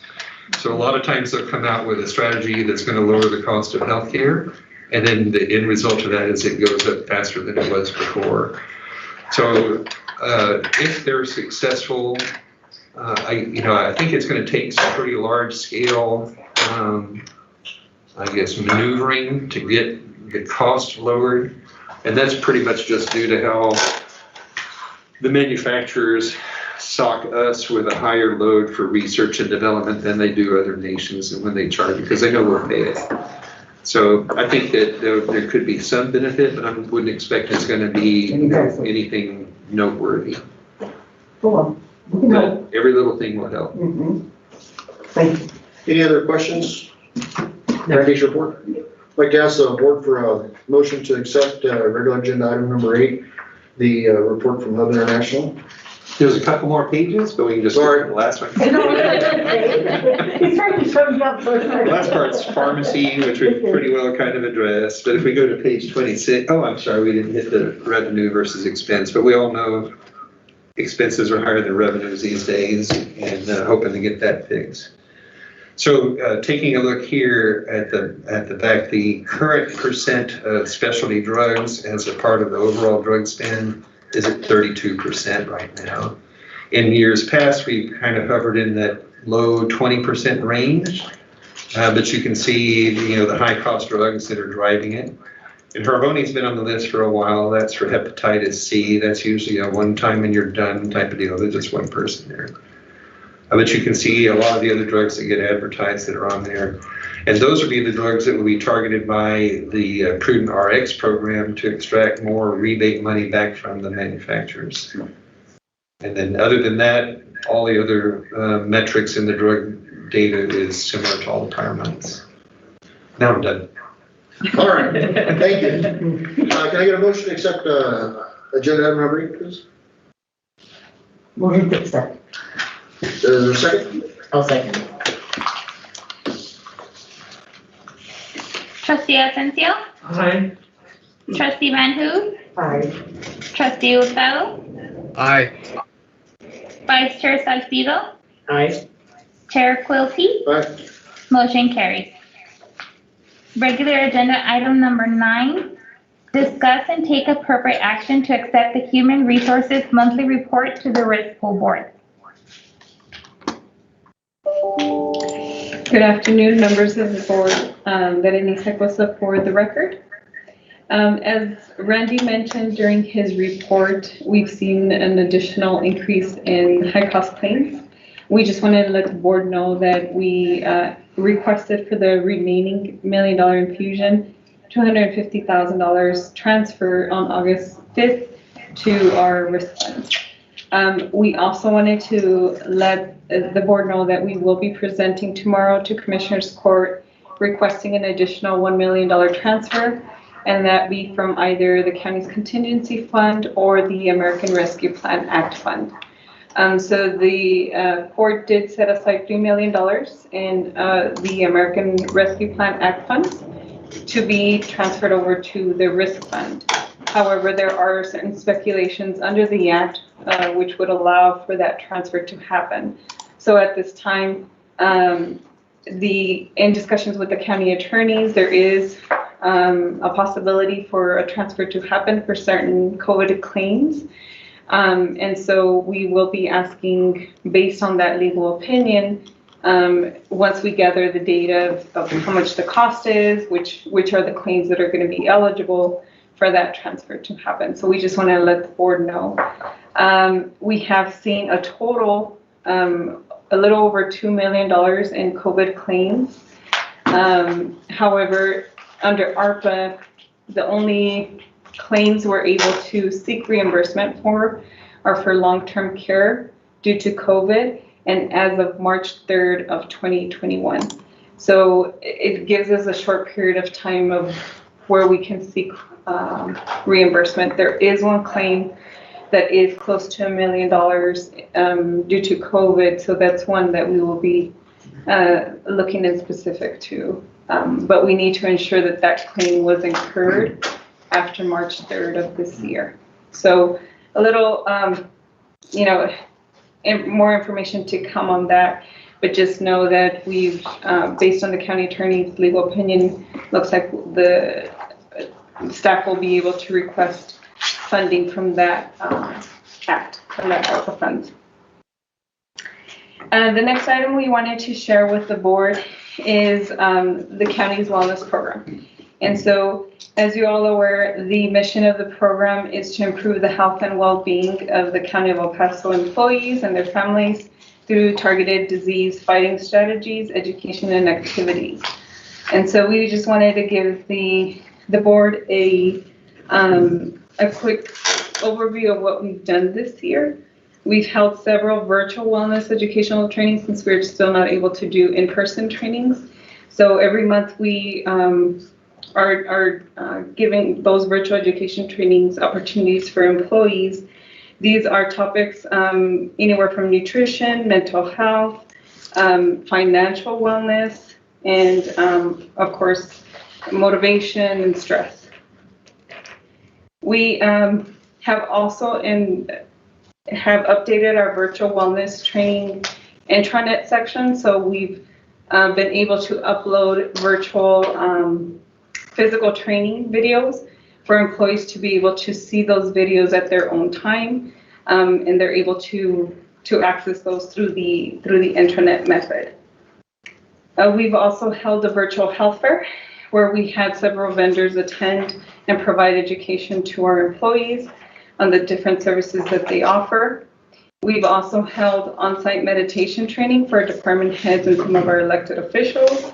So a lot of times they'll come out with a strategy that's going to lower the cost of healthcare, and then the end result of that is it goes up faster than it was before. So if they're successful, I think it's going to take some pretty large scale, maneuvering to get the cost lowered. And that's pretty much just due to how the manufacturers sock us with a higher load for research and development than they do other nations, and when they charge, because they know we'll pay it. So I think that there could be some benefit, but I wouldn't expect it's going to be anything noteworthy. Cool. But every little thing will help. Thank you. Any other questions? Randy's report? I'd like to ask the board for a motion to accept regular agenda item number 8, the report from Hub International. There's a couple more pages, but we can just go to the last one. He's trying to show you up first. The last part's pharmacy, which we pretty well kind of addressed, but if we go to page 26, oh, I'm sorry, we didn't hit the revenue versus expense, but we all know expenses are higher than revenues these days, and hoping to get that fixed. So taking a look here at the back, the current percent of specialty drugs as a part of the overall drug spend is at 32% right now. In years past, we've kind of hovered in that low 20% range, but you can see the high cost drugs that are driving it. And Harvoni's been on the list for a while. That's for hepatitis C. That's usually a one time and you're done type of deal. There's just one person there. But you can see a lot of the other drugs that get advertised that are on there. And those would be the drugs that will be targeted by the Prudent RX program to extract more rebate money back from the manufacturers. And then other than that, all the other metrics in the drug data is similar to all the prior months. Now I'm done. All right, thank you. Can I get a motion to accept agenda item number 8, please? Motion to accept. Is there a second? I'll second. Trustee Asensio, Aye. Trustee Van Hook, Aye. Trustee Otto, Aye. Vice Chair Salcido, Aye. Chair Quilty, Aye. motion carries. Regular agenda item number 9, discuss and take appropriate action to accept the Human Resources Monthly Report to the Risk Pool Board. Good afternoon, members of the board. Berenice Acosta for the record. As Randy mentioned during his report, we've seen an additional increase in high-cost claims. We just wanted to let the board know that we requested for the remaining $1 million infusion, $250,000 transfer on August 5th to our risk funds. We also wanted to let the board know that we will be presenting tomorrow to Commissioners Court requesting an additional $1 million transfer, and that be from either the county's contingency fund or the American Rescue Plan Act fund. So the court did set aside $3 million in the American Rescue Plan Act funds to be transferred over to the risk fund. However, there are certain speculations under the Act which would allow for that transfer to happen. So at this time, in discussions with the county attorneys, there is a possibility for a transfer to happen for certain COVID claims. And so we will be asking, based on that legal opinion, once we gather the data of how much the cost is, which are the claims that are going to be eligible for that transfer to happen. So we just want to let the board know. We have seen a total, a little over $2 million in COVID claims. However, under ARPA, the only claims we're able to seek reimbursement for are for long-term care due to COVID, and as of March 3rd of 2021. So it gives us a short period of time of where we can seek reimbursement. There is one claim that is close to $1 million due to COVID, so that's one that we will be looking in specific to. But we need to ensure that that claim was incurred after March 3rd of this year. So a little, more information to come on that, but just know that we've, based on the county attorney's legal opinion, looks like the staff will be able to request funding from that act, from that ARPA fund. The next item we wanted to share with the board is the county's wellness program. And so, as you all are aware, the mission of the program is to improve the health and well-being of the County of El Paso employees and their families through targeted disease fighting strategies, education, and activities. And so we just wanted to give the board a quick overview of what we've done this year. We've held several virtual wellness educational trainings since we're still not able to do in-person trainings. So every month we are giving those virtual education trainings opportunities for employees. These are topics anywhere from nutrition, mental health, financial wellness, and of course, motivation and stress. We have also have updated our virtual wellness training intranet section. So we've been able to upload virtual physical training videos for employees to be able to see those videos at their own time, and they're able to access those through the intranet method. We've also held a virtual health fair where we had several vendors attend and provide education to our employees on the different services that they offer. We've also held on-site meditation training for department heads and some of our elected officials.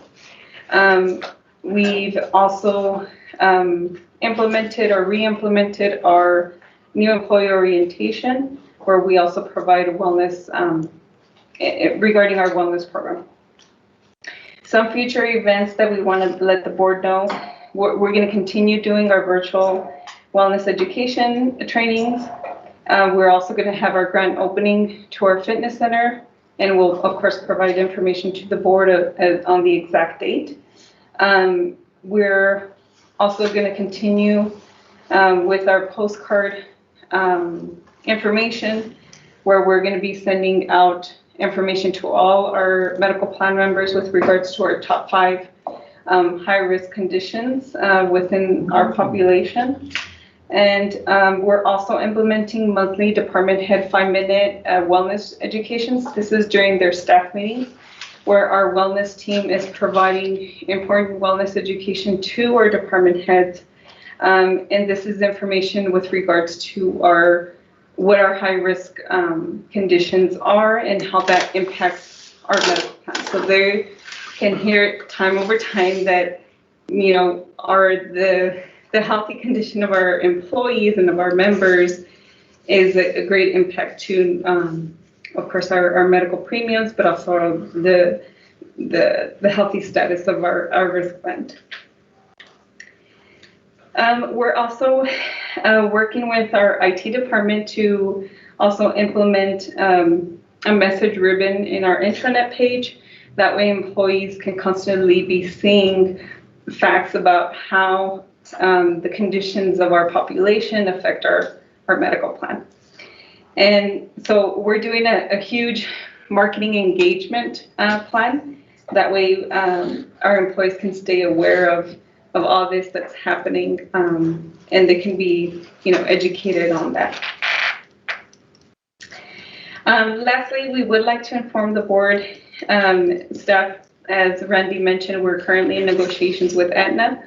We've also implemented or re-implemented our new employee orientation, where we also provide wellness regarding our wellness program. Some future events that we want to let the board know, we're going to continue doing our virtual wellness education trainings. We're also going to have our grand opening to our fitness center, and we'll of course provide information to the board on the exact date. We're also going to continue with our postcard information, where we're going to be sending out information to all our medical plan members with regards to our top 5 high-risk conditions within our population. And we're also implementing monthly department head 5-minute wellness educations. This is during their staff meetings, where our wellness team is providing important wellness education to our department heads. And this is information with regards to what our high-risk conditions are and how that impacts our medical plan. So they can hear time over time that, you know, the healthy condition of our employees and of our members is a great impact to, of course, our medical premiums, but also the healthy status of our risk band. We're also working with our IT department to also implement a message ribbon in our intranet page. That way employees can constantly be seeing facts about how the conditions of our population affect our medical plan. And so we're doing a huge marketing engagement plan. That way our employees can stay aware of all this that's happening, and they can be, you know, educated on that. Lastly, we would like to inform the board staff, as Randy mentioned, we're currently in negotiations with Aetna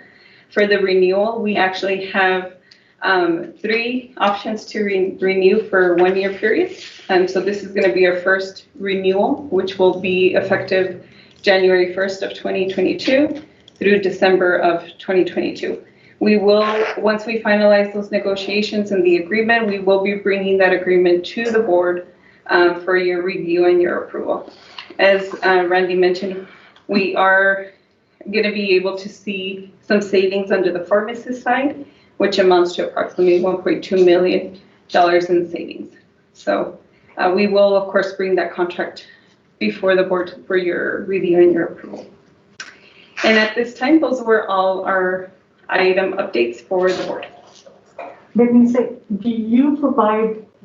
for the renewal. We actually have 3 options to renew for 1-year periods. So this is going to be our first renewal, which will be effective January 1st of 2022 through December of 2022. We will, once we finalize those negotiations and the agreement, we will be bringing that agreement to the board for your review and your approval. As Randy mentioned, we are going to be able to see some savings under the pharmacist side, which amounts to approximately $1.2 million in savings. So we will, of course, bring that contract before the board for your review and your approval. And at this time, those were all our item updates for the board. Let me say,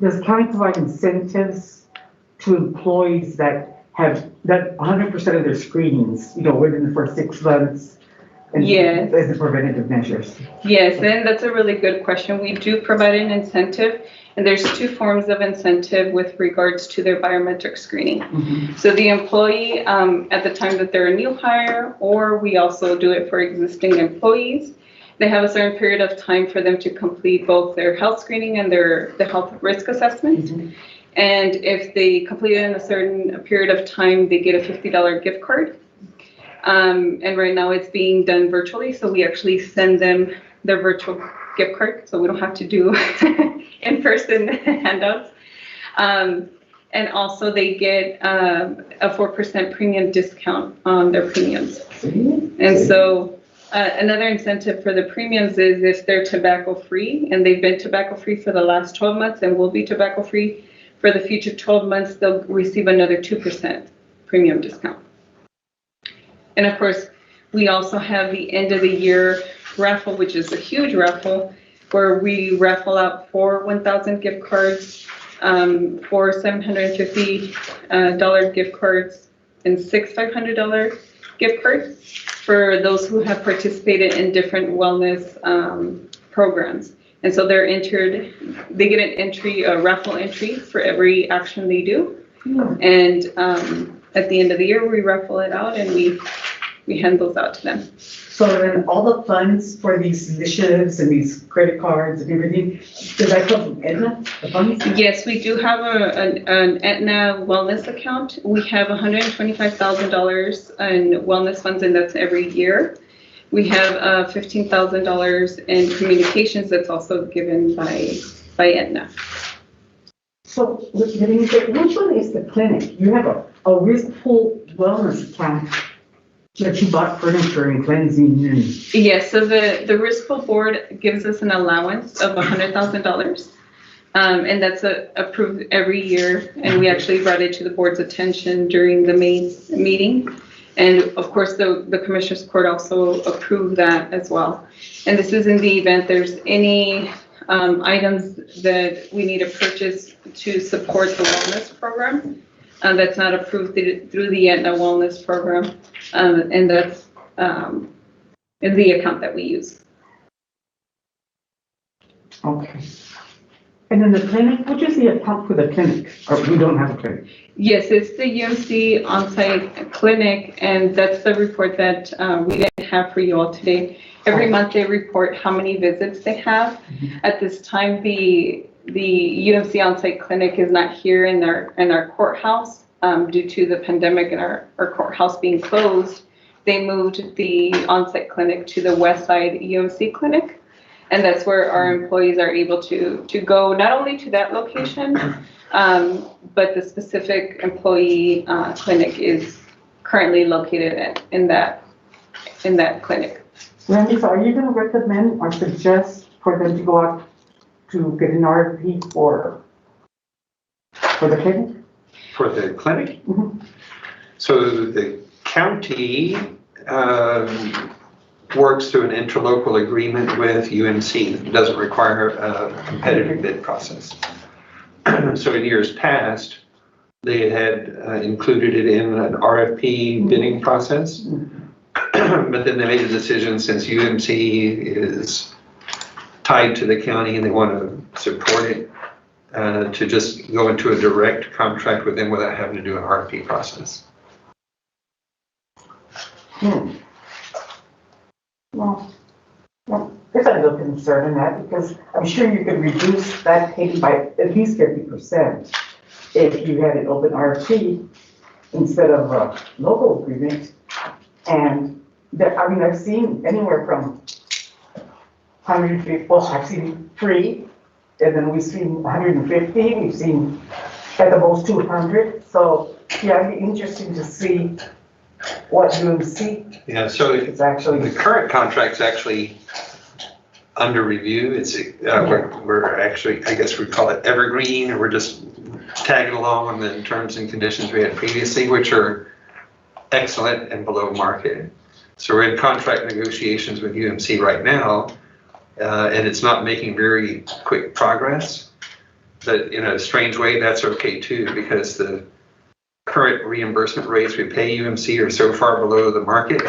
does county provide incentives to employees that have done 100% of their screenings, you know, within the first 6 months? Yes. As a preventative measures? Yes, and that's a really good question. We do provide an incentive, and there's 2 forms of incentive with regards to their biometric screening. Mm-hmm. So the employee, at the time that they're a new hire, or we also do it for existing employees, they have a certain period of time for them to complete both their health screening and the health risk assessment. Mm-hmm. And if they complete it in a certain period of time, they get a $50 gift card. And right now it's being done virtually, so we actually send them their virtual gift card, so we don't have to do in-person handouts. And also they get a 4% premium discount on their premiums. And so another incentive for the premiums is if they're tobacco-free, and they've been tobacco-free for the last 12 months and will be tobacco-free for the future 12 months, they'll receive another 2% premium discount. And of course, we also have the end of the year raffle, which is a huge raffle, where we raffle out 4 1,000 gift cards, 4 $750 gift cards, and 6 $500 gift cards for those who have participated in different wellness programs. And so they're entered, they get an entry, a raffle entry for every action they do. And at the end of the year, we raffle it out and we hand those out to them. So then all the funds for these initiatives and these credit cards and everything, does that come from Aetna, the funds? Yes, we do have an Aetna wellness account. We have $125,000 in wellness funds, and that's every year. We have $15,000 in communications that's also given by Aetna. So, which one is the clinic? You have a risk pool wellness account that you bought furniture and cleansing and... Yes, so the risk pool board gives us an allowance of $100,000. And that's approved every year. And we actually brought it to the board's attention during the May meeting. And of course, the Commissioners Court also approved that as well. And this is in the event there's any items that we need to purchase to support the wellness program that's not approved through the Aetna wellness program. And that's in the account that we use. Okay. And then the clinic, what is the account for the clinic? Or we don't have a clinic? Yes, it's the UMC on-site clinic, and that's the report that we didn't have for you all today. Every month they report how many visits they have. At this time, the UMC on-site clinic is not here in our courthouse due to the pandemic and our courthouse being closed. They moved the on-site clinic to the West Side UMC clinic. And that's where our employees are able to go not only to that location, but the specific employee clinic is currently located in that clinic. Randy, so are you going to recommend or suggest for them to go out to get an RFP for the clinic? For the clinic? Mm-hmm. So the county works through an interlocal agreement with UMC. It doesn't require a competitive bid process. So in years past, they had included it in an RFP bidding process. But then they made a decision, since UMC is tied to the county and they want to support it, to just go into a direct contract with them without having to do an RFP process. Well, there's a little concern in that, because I'm sure you could reduce that payment by at least 50% if you had an open RFP instead of a local agreement. And I've seen anywhere from 150, well, I've seen 3, and then we've seen 150, we've seen at the most 200. So yeah, it'd be interesting to see what UMC. Yeah, so it's actually the current contract's actually under review. It's we're actually, I guess we call it evergreen, or we're just tagging along on the terms and conditions we had previously, which are excellent and below market. So we're in contract negotiations with UMC right now, and it's not making very quick progress. But in a strange way, that's okay too, because the current reimbursement rates we pay UMC are so far below the market.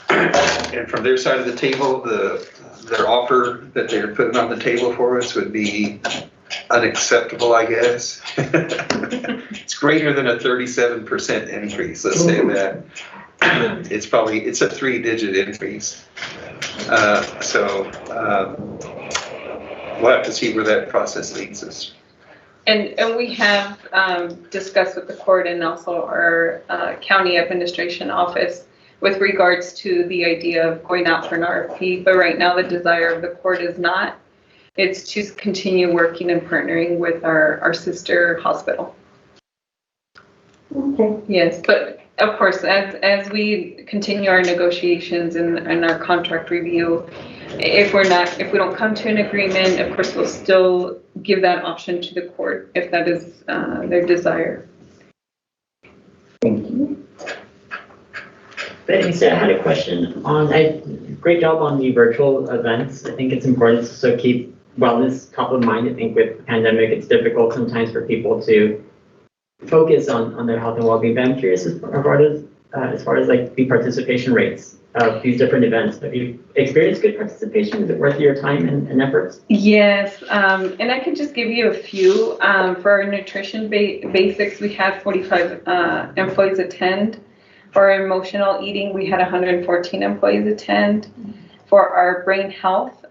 And from their side of the table, their offer that they're putting on the table for us would be unacceptable, I guess. It's greater than a 37% increase, let's say that. It's a 3-digit increase. So we'll have to see where that process leads us. And we have discussed with the court and also our county administration office with regards to the idea of going out for an RFP. But right now, the desire of the court is not. It's to continue working and partnering with our sister hospital. Okay. Yes, but Of course, as we continue our negotiations and our contract review, if we don't come to an agreement, of course, we'll still give that option to the court if that is their desire. Thank you. Thanks. I had a question on, great job on the virtual events. I think it's important to so keep wellness top of mind. I think with the pandemic, it's difficult sometimes for people to focus on their health and well-being. But I'm curious as far as like the participation rates of these different events. Have you experienced good participation? Is it worth your time and efforts? Yes, and I could just give you a few. For our nutrition basics, we had 45 employees attend. For our emotional eating, we had 114 employees attend. For our brain health,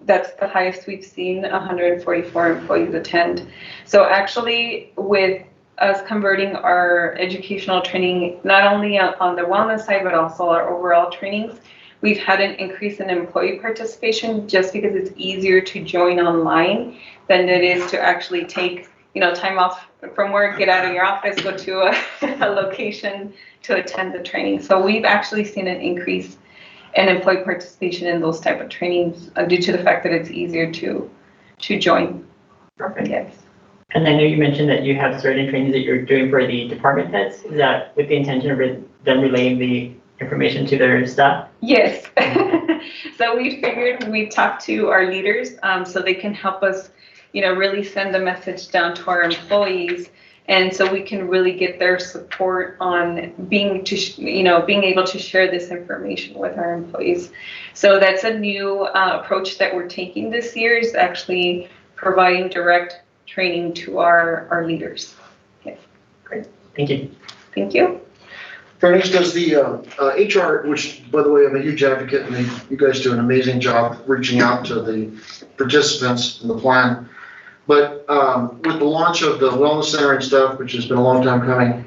that's the highest we've seen, 144 employees attend. So actually, with us converting our educational training, not only on the wellness side, but also our overall trainings, we've had an increase in employee participation just because it's easier to join online than it is to actually take, time off from work, get out of your office, go to a location to attend the training. So we've actually seen an increase in employee participation in those type of trainings due to the fact that it's easier to join. Perfect. Yes. And I know you mentioned that you have certain trainings that you're doing for the department heads. Is that with the intention of them relaying the information to their staff? Yes. So we figured we'd talk to our leaders so they can help us, really send the message down to our employees. And so we can really get their support on being able to share this information with our employees. So that's a new approach that we're taking this year, is actually providing direct training to our leaders. Okay. Great. Thank you. Thank you. Bernice, does the HR, which, by the way, I'm a huge advocate, and you guys do an amazing job reaching out to the participants in the plan. But with the launch of the wellness center and stuff, which has been a long time coming,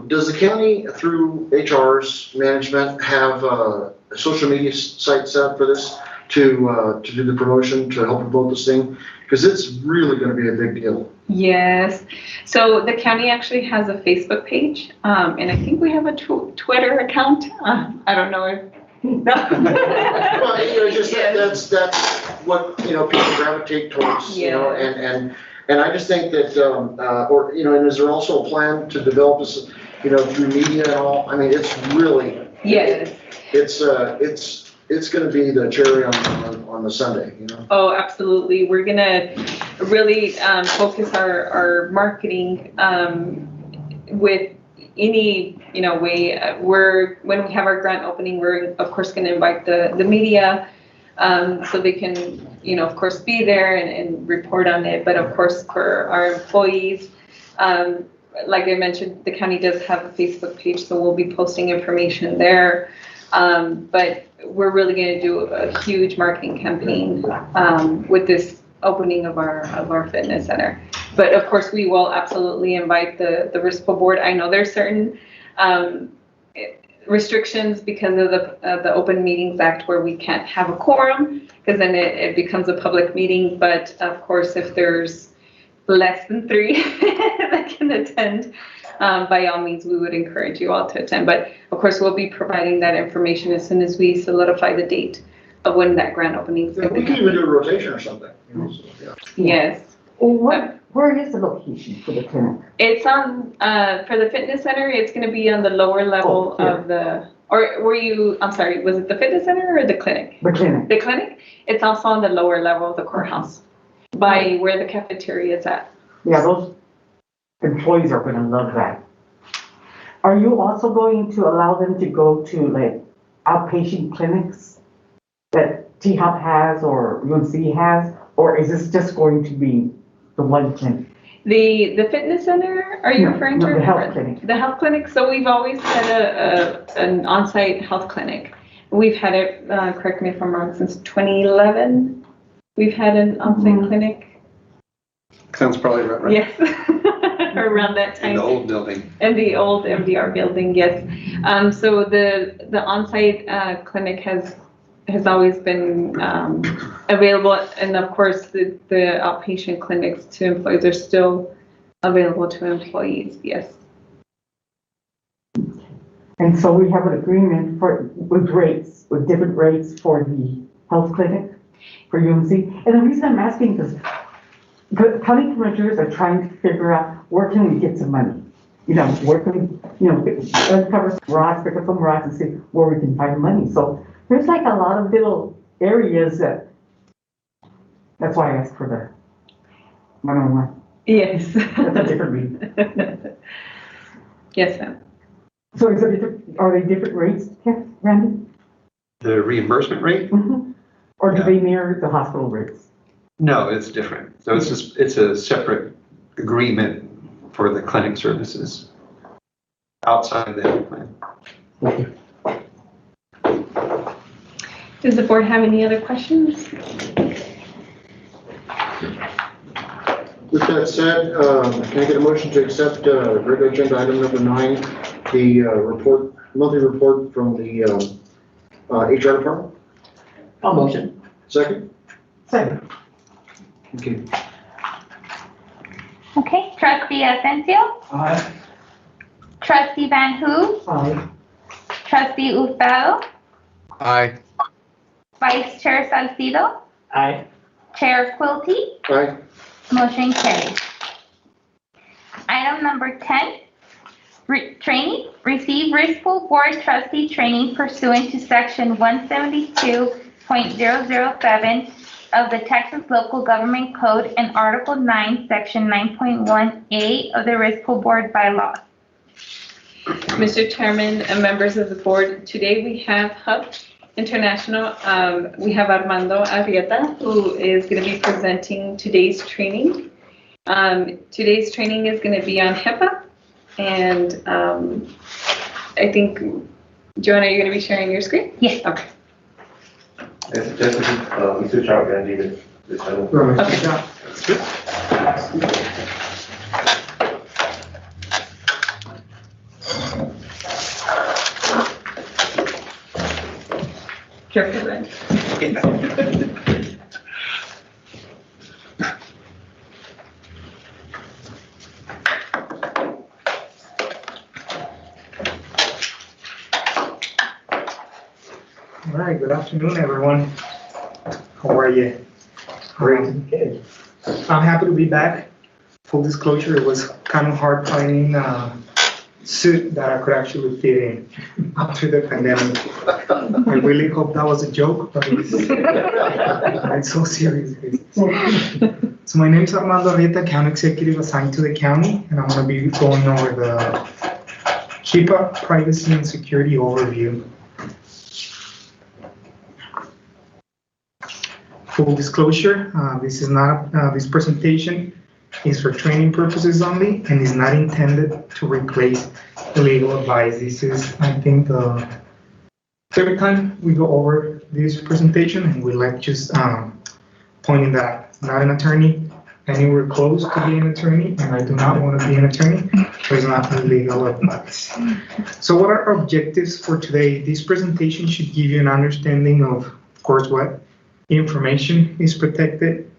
does the county, through HR's management, have a social media site set up for this to do the promotion, to help promote this thing? Because it's really going to be a big deal. Yes. So the county actually has a Facebook page, and I think we have a Twitter account. I don't know if. No. Well, just that's what people gravitate towards, and I just think that and is there also a plan to develop this, through media and all? I mean, it's really it's going to be the cherry on the sundae, Oh, absolutely. We're going to really focus our marketing with any way. When we have our grant opening, we're of course going to invite the media so they can of course be there and report on it. But of course for our employees, like I mentioned, the county does have a Facebook page, so we'll be posting information there. But we're really going to do a huge marketing campaign with this opening of our fitness center. But of course, we will absolutely invite the RISPO board. I know there's certain restrictions because of the Open Meetings Act where we can't have a quorum, because then it becomes a public meeting. But of course, if there's less than 3 that can attend, by all means, we would encourage you all to attend. But of course, we'll be providing that information as soon as we solidify the date of when that grand opening is going to We can even do a rotation or something. Yes. Where is the location for the clinic? It's on, for the fitness center, it's going to be on the lower level of the, or were you, I'm sorry, was it the fitness center or the clinic? The clinic. The clinic? It's also on the lower level of the courthouse by where the cafeteria is at. Yeah, those employees are gonna love that. Are you also going to allow them to go to like outpatient clinics that T-Hop has or UNC has, or is this just going to be the one clinic? The fitness center, are you referring to? No, the health clinic. The health clinic. So we've always had an on-site health clinic. We've had it, correct me if I'm wrong, since 2011. We've had an on-site clinic. Sounds probably right. Yes, around that time. In the old building. In the old MDR building, yes. So the on-site clinic has always been available, and of course the outpatient clinics to employees are still available to employees. Yes. And so we have an agreement with different rates for the health clinic for UMC. And the reason I'm asking is the county commissioners are trying to figure out where can we get some money? Where can we, uncover some rocks, pick up some rocks and see where we can find money. So there's like a lot of little areas that's why I asked for the one-on-one. Yes. That's a different read. Yes, ma'am. So are they different rates, Randy? The reimbursement rate? Mm-hmm. Or do they mirror the hospital rates? No, it's different. So it's a separate agreement for the clinic services outside of the health plan. Does the board have any other questions? With that said, can I get a motion to accept regular agenda item number 9, the monthly report from the HR department? I'll motion. Second? Second. Okay. Okay, trustee Asensio, Aye. trustee Van Hook, Aye. trustee Hurtado, Aye. vice chair Salcido, Aye. chair Quilty, Aye. motion carries. Item number 10, training, receive risk pool board trustee training pursuant to section 172.007 of the Texas Local Government Code and Article 9, Section 9.1A of the Risk Pool Board bylaws. Mr. Chairman and members of the board, today we have HUB International. We have Armando Arrieta, who is going to be presenting today's training. Today's training is going to be on HIPAA, and I think, Joanna, you're going to be sharing your screen? Yes. Okay. Mr. Chow, Randy, this time. Careful, then. All right, good afternoon, everyone. How are you? Great. Good. I'm happy to be back. Full disclosure, it was kind of hard finding a suit that I could actually fit in after the pandemic. I really hope that was a joke, but it's so serious. So my name is Armando Arrieta, County Executive assigned to the county, and I'm going to be going over the HIPAA Privacy and Security Overview. Full disclosure, this presentation is for training purposes only and is not intended to replace the legal advice. This is, I think, the third time we go over this presentation, and we like just pointing that I'm not an attorney, anywhere close to being an attorney, and I do not want to be an attorney. There's not legal advice. So what are our objectives for today? This presentation should give you an understanding of course, what information is protected,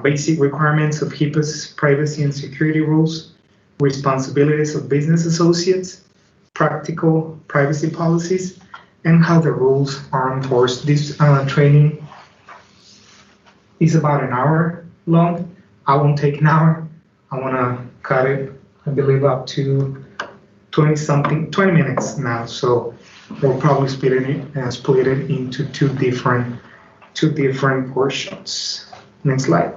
basic requirements of HIPAA's privacy and security rules, responsibilities of business associates, practical privacy policies, and how the rules are enforced. This training is about an hour long. I won't take an hour. I want to cut it, I believe, up to 20 minutes now. So we'll probably split it into two different portions. Next slide.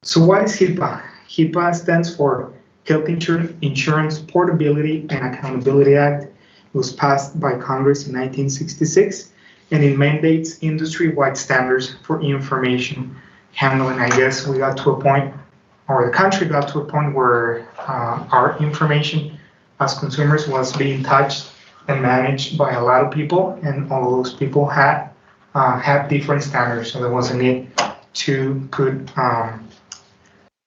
So what is HIPAA? HIPAA stands for Health Insurance Portability and Accountability Act. It was passed by Congress in 1966, and it mandates industry-wide standards for information handling. I guess we got to a point, or the country got to a point where our information as consumers was being touched and managed by a lot of people, and all those people had different standards. So there was a need to put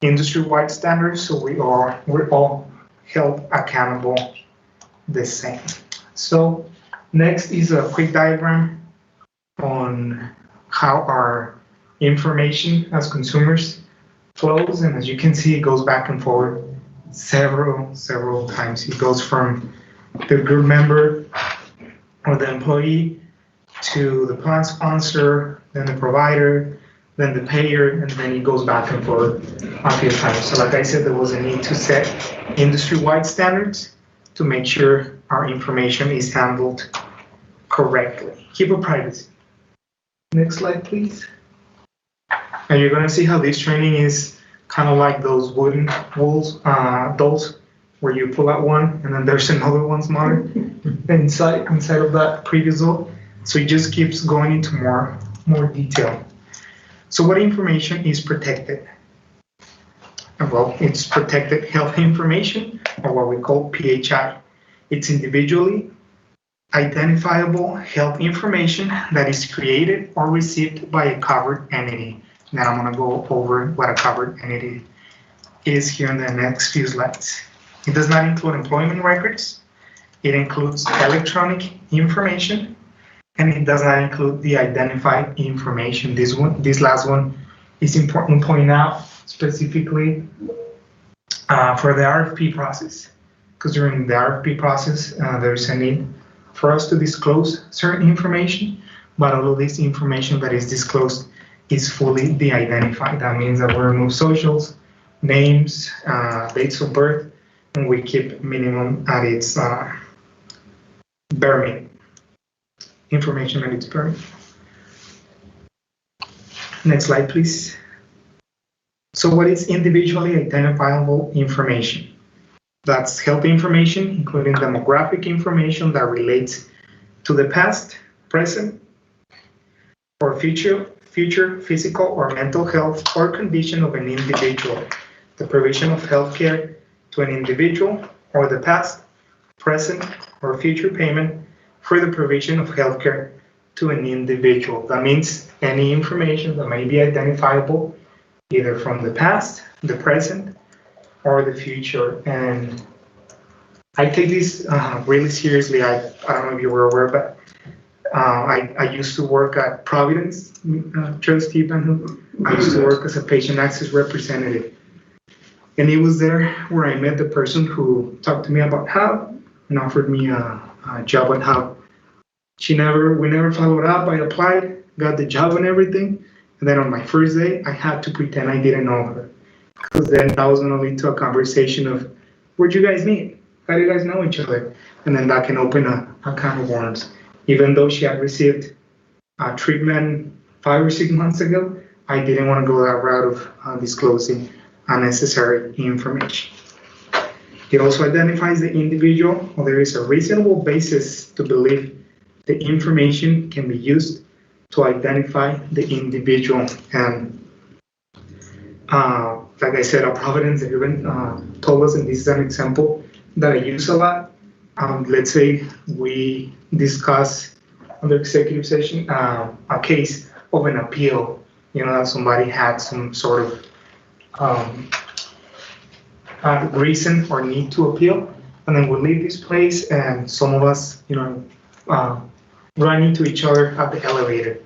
industry-wide standards, so we're all held accountable the same. So next is a quick diagram on how our information as consumers flows, and as you can see, it goes back and forward several times. It goes from the group member or the employee to the plan sponsor, then the provider, then the payer, and then it goes back and forth a few times. So like I said, there was a need to set industry-wide standards to make sure our information is handled correctly. HIPAA privacy. Next slide, please. And you're gonna see how this training is kind of like those wooden dolls, where you pull out one and then there's another one smaller inside of that previous doll. So it just keeps going into more detail. So what information is protected? Well, it's protected health information, or what we call PHI. It's individually identifiable health information that is created or received by a covered entity. Then I'm going to go over what a covered entity is here in the next few slides. It does not include employment records. It includes electronic information, and it does not include the identified information. This last one is important to point out specifically for the RFP process, because during the RFP process, there is a need for us to disclose certain information, but all of this information that is disclosed is fully de-identified. That means that we remove socials, names, dates of birth, and we keep minimum at its bare minimum. Information at its bare minimum. Next slide, please. So what is individually identifiable information? That's health information, including demographic information that relates to the past, present, or future physical or mental health or condition of an individual, the provision of healthcare to an individual, or the past, present, or future payment for the provision of healthcare to an individual. That means any information that may be identifiable either from the past, the present, or the future. And I take this really seriously. I don't know if you were aware, but I used to work at Providence, Trustee Van. I used to work as a patient access representative. And it was there where I met the person who talked to me about HUB and offered me a job at HUB. We never followed up. I applied, got the job and everything. And then on my first day, I had to pretend I didn't know her. Because then that was going to lead to a conversation of, where'd you guys meet? How do you guys know each other? And then that can open a can of worms. Even though she had received treatment 5 or 6 months ago, I didn't want to go that route of disclosing unnecessary information. It also identifies the individual, or there is a reasonable basis to believe the information can be used to identify the individual. And like I said, our Providence even told us, and this is an example that I use a lot. Let's say we discuss under executive session a case of an appeal, that somebody had some sort of reason or need to appeal, and then we'll leave this place, and some of us, run into each other at the elevator,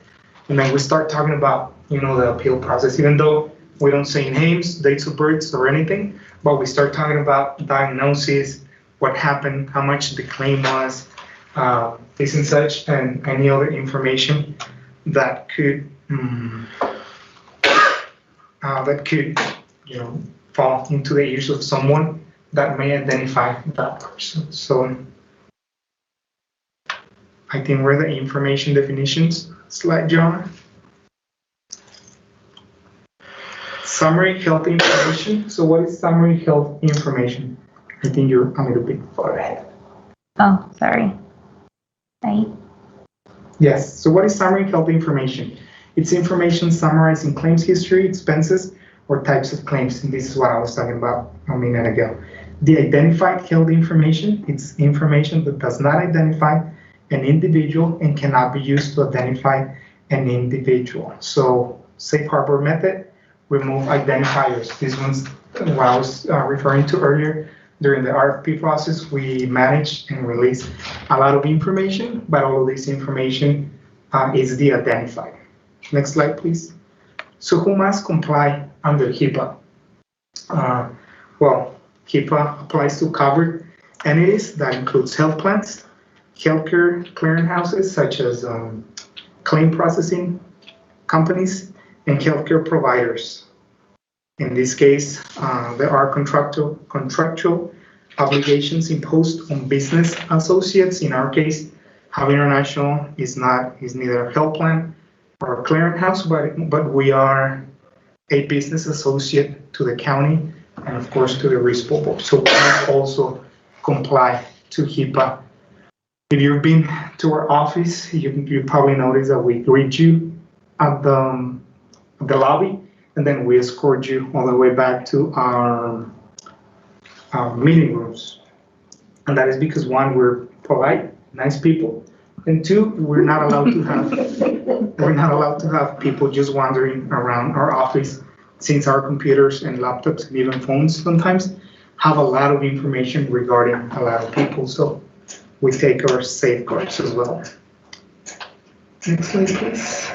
and then we start talking about, the appeal process, even though we don't say names, dates of births, or anything, but we start talking about diagnosis, what happened, how much the claim was, this and such, and any other information that could fall into the ears of someone that may identify that person. So I think we're the information definitions slide, John. Summary health information. So what is summary health information? I think you're a little bit far ahead. Oh, sorry. Right. Yes, so what is summary health information? It's information summarizing claims history, expenses, or types of claims. And this is what I was talking about a minute ago. The identified health information, it's information that does not identify an individual and cannot be used to identify an individual. So safe harbor method, remove identifiers. This one's what I was referring to earlier. During the RFP process, we manage and release a lot of information, but all of this information is de-identified. Next slide, please. So who must comply under HIPAA? Well, HIPAA applies to covered entities that includes health plans, healthcare clearinghouses such as claim processing companies, and healthcare providers. In this case, there are contractual obligations imposed on business associates. In our case, Hub International is neither a health plan or a clearinghouse, but we are a business associate to the county and of course to the risk board. So we must also comply to HIPAA. If you've been to our office, you probably noticed that we greet you at the lobby, and then we escort you all the way back to our meeting rooms. And that is because one, we're polite, nice people, and two, we're not allowed to have people just wandering around our office, since our computers and laptops and even phones sometimes have a lot of information regarding a lot of people. So we take our safeguards as well. Next slide, please.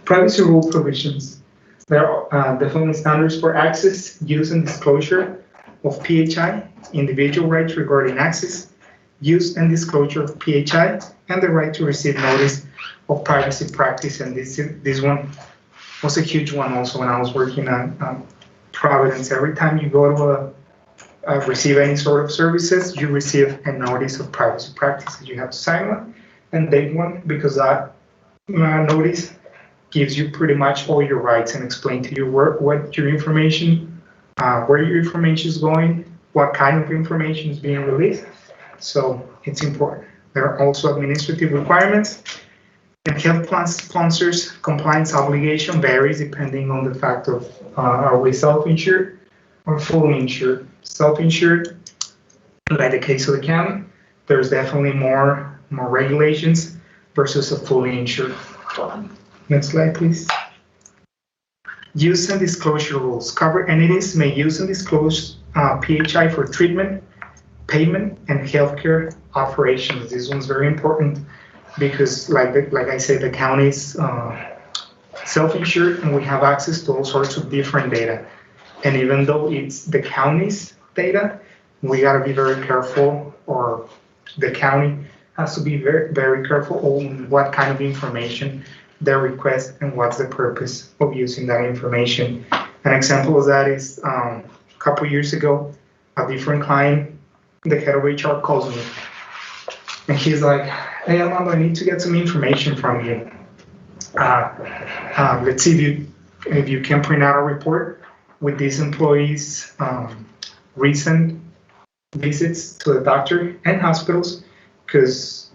Privacy rule provisions. There are definitely standards for access, use, and disclosure of PHI, individual rights regarding access, use, and disclosure of PHI, and the right to receive notice of privacy practice. And this one was a huge one also when I was working on Providence. Every time you go to receive any sort of services, you receive a notice of privacy practices. You have to sign one and date one, because that notice gives you pretty much all your rights and explain to you what your information, where your information is going, what kind of information is being released. So it's important. There are also administrative requirements, and health plan sponsors compliance obligation varies depending on the fact of are we self-insured or fully insured. Self-insured, like the case of the county, there's definitely more regulations versus a fully insured. Next slide, please. Use and disclosure rules. Covered entities may use and disclose PHI for treatment, payment, and healthcare operations. This one's very important because, like I said, the county's self-insured, and we have access to all sorts of different data. And even though it's the county's data, we gotta be very careful, or the county has to be very, very careful on what kind of information they request and what's the purpose of using that information. An example of that is a couple years ago, a different client, the head of HR calls me, and he's like, "Hey, Armando, I need to get some information from you. Let's see if you can print out a report with this employee's recent visits to the doctor and hospitals, because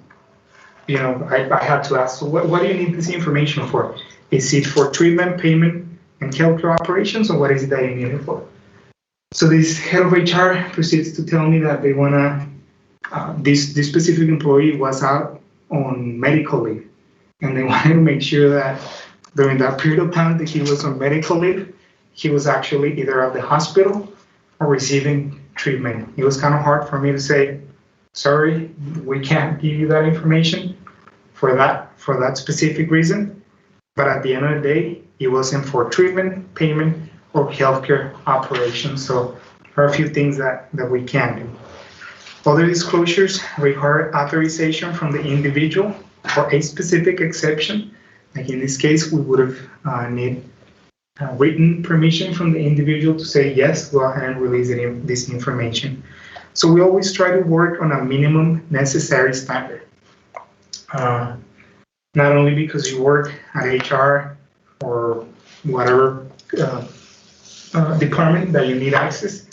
I had to ask, so what do you need this information for? Is it for treatment, payment, and healthcare operations, or what is it that you need it for?" So this head of HR proceeds to tell me that they wanna, this specific employee was out on medical leave, and they wanted to make sure that during that period of time that he was on medical leave, he was actually either at the hospital or receiving treatment. It was kind of hard for me to say, sorry, we can't give you that information for that specific reason. But at the end of the day, it wasn't for treatment, payment, or healthcare operations. So there are a few things that we can do. Other disclosures require authorization from the individual for a specific exception. Like in this case, we would have need written permission from the individual to say, yes, go ahead and release this information. So we always try to work on a minimum necessary standard. Not only because you work at HR or whatever department that you need access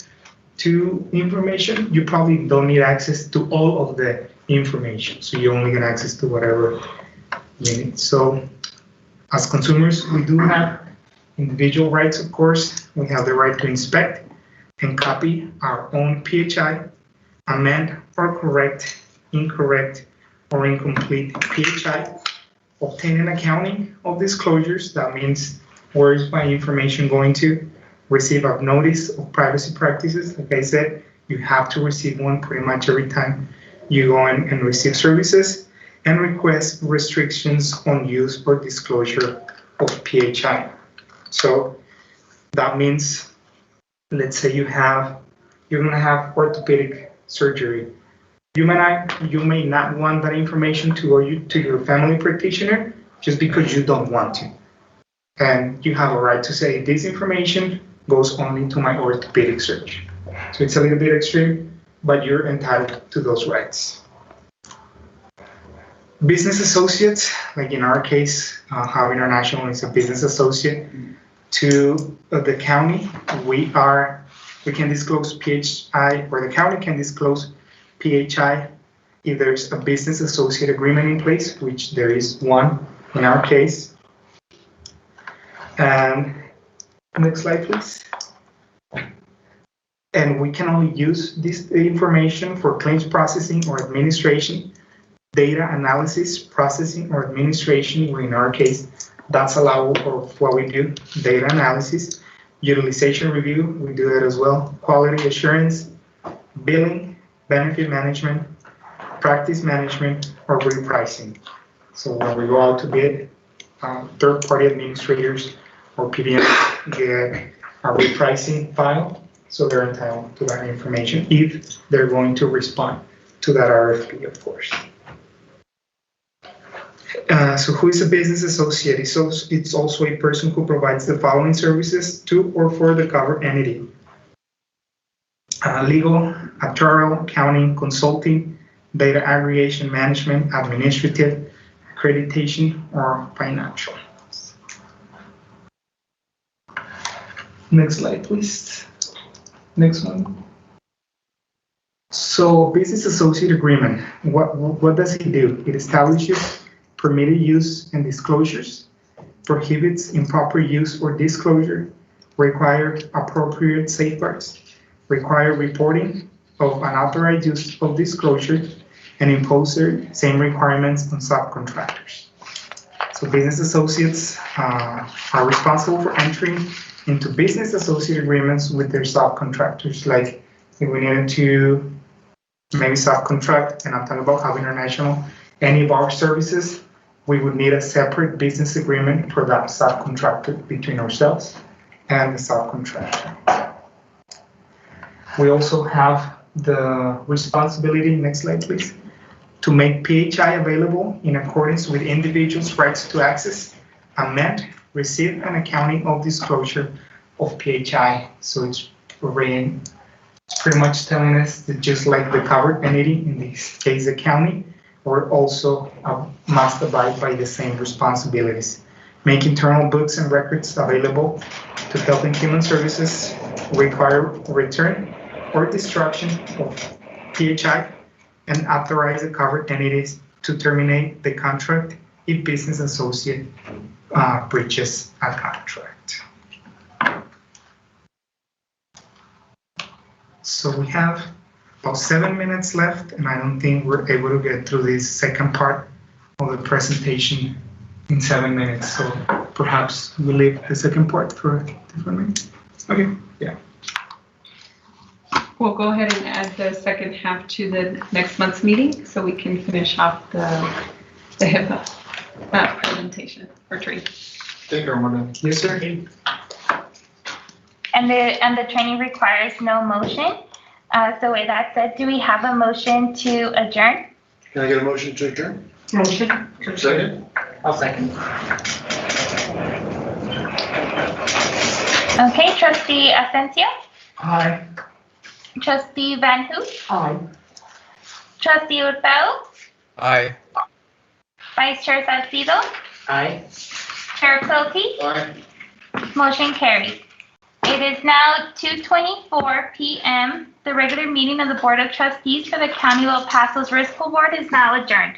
to information, you probably don't need access to all of the information. So you only get access to whatever you need. So as consumers, we do have individual rights, of course. We have the right to inspect and copy our own PHI, amend or correct incorrect or incomplete PHI, obtain an accounting of disclosures. That means where is my information going to? Receive a notice of privacy practices. Like I said, you have to receive one pretty much every time you go in and receive services, and request restrictions on use or disclosure of PHI. So that means, let's say you're gonna have orthopedic surgery, You may not want that information to go to your family practitioner just because you don't want to. And you have a right to say this information goes only to my orthopedic surgeon. So it's a little bit extreme, but you're entitled to those rights. Business associates, like in our case, How International is a business associate to the county. We can disclose PHI, or the county can disclose PHI if there's a business associate agreement in place, which there is one in our case. Next slide, please. And we can only use this information for claims processing or administration, data analysis, processing, or administration, where in our case, that's allowable for what we do, data analysis, utilization review, we do that as well, quality assurance, billing, benefit management, practice management, or repricing. So when we go out to bid, third-party administrators or PBM get a repricing file, so they're entitled to that information if they're going to respond to that RFP, of course. So who is a business associate? It's also a person who provides the following services to or for the covered entity. Legal, actuarial, accounting, consulting, data aggregation, management, administrative, accreditation, or financial. Next slide, please. Next one. So business associate agreement, what does it do? It establishes permitted use and disclosures, prohibits improper use or disclosure, require appropriate safeguards, require reporting of unauthorized use of disclosure, and impose the same requirements on subcontractors. So business associates are responsible for entering into business associate agreements with their subcontractors. Like if we needed to maybe subcontract, and I'm talking about How International, any of our services, we would need a separate business agreement for that subcontractor between ourselves and the subcontractor. We also have the responsibility, next slide please, to make PHI available in accordance with individuals' rights to access, amend, receive, and accounting of disclosure of PHI. So it's pretty much telling us that just like the covered entity, in this case the county, we're also must abide by the same responsibilities. Make internal books and records available to Health and Human Services, require return or destruction of PHI, and authorize the covered entities to terminate the contract if business associate breaches a contract. So we have about 7 minutes left, and I don't think we're able to get through this second part of the presentation in 7 minutes. So perhaps we'll leave the second part for a different minute. Okay, yeah. We'll go ahead and add the second half to the next month's meeting so we can finish off the HIPAA presentation or training. Thank you, Armando. Yes, sir. And the training requires no motion. So with that said, do we have a motion to adjourn? Can I get a motion to adjourn? Motion. Second? I'll second. Okay, Trustee Asensio, Hi. Trustee Van Hook, Aye. Trustee Urpel, Aye. Vice Chair Salcido, Aye. Chair Quilty, Aye. motion carries. It is now 2:24 p.m. The regular meeting of the Board of Trustees for the County of El Paso's Risk Pool Board is now adjourned.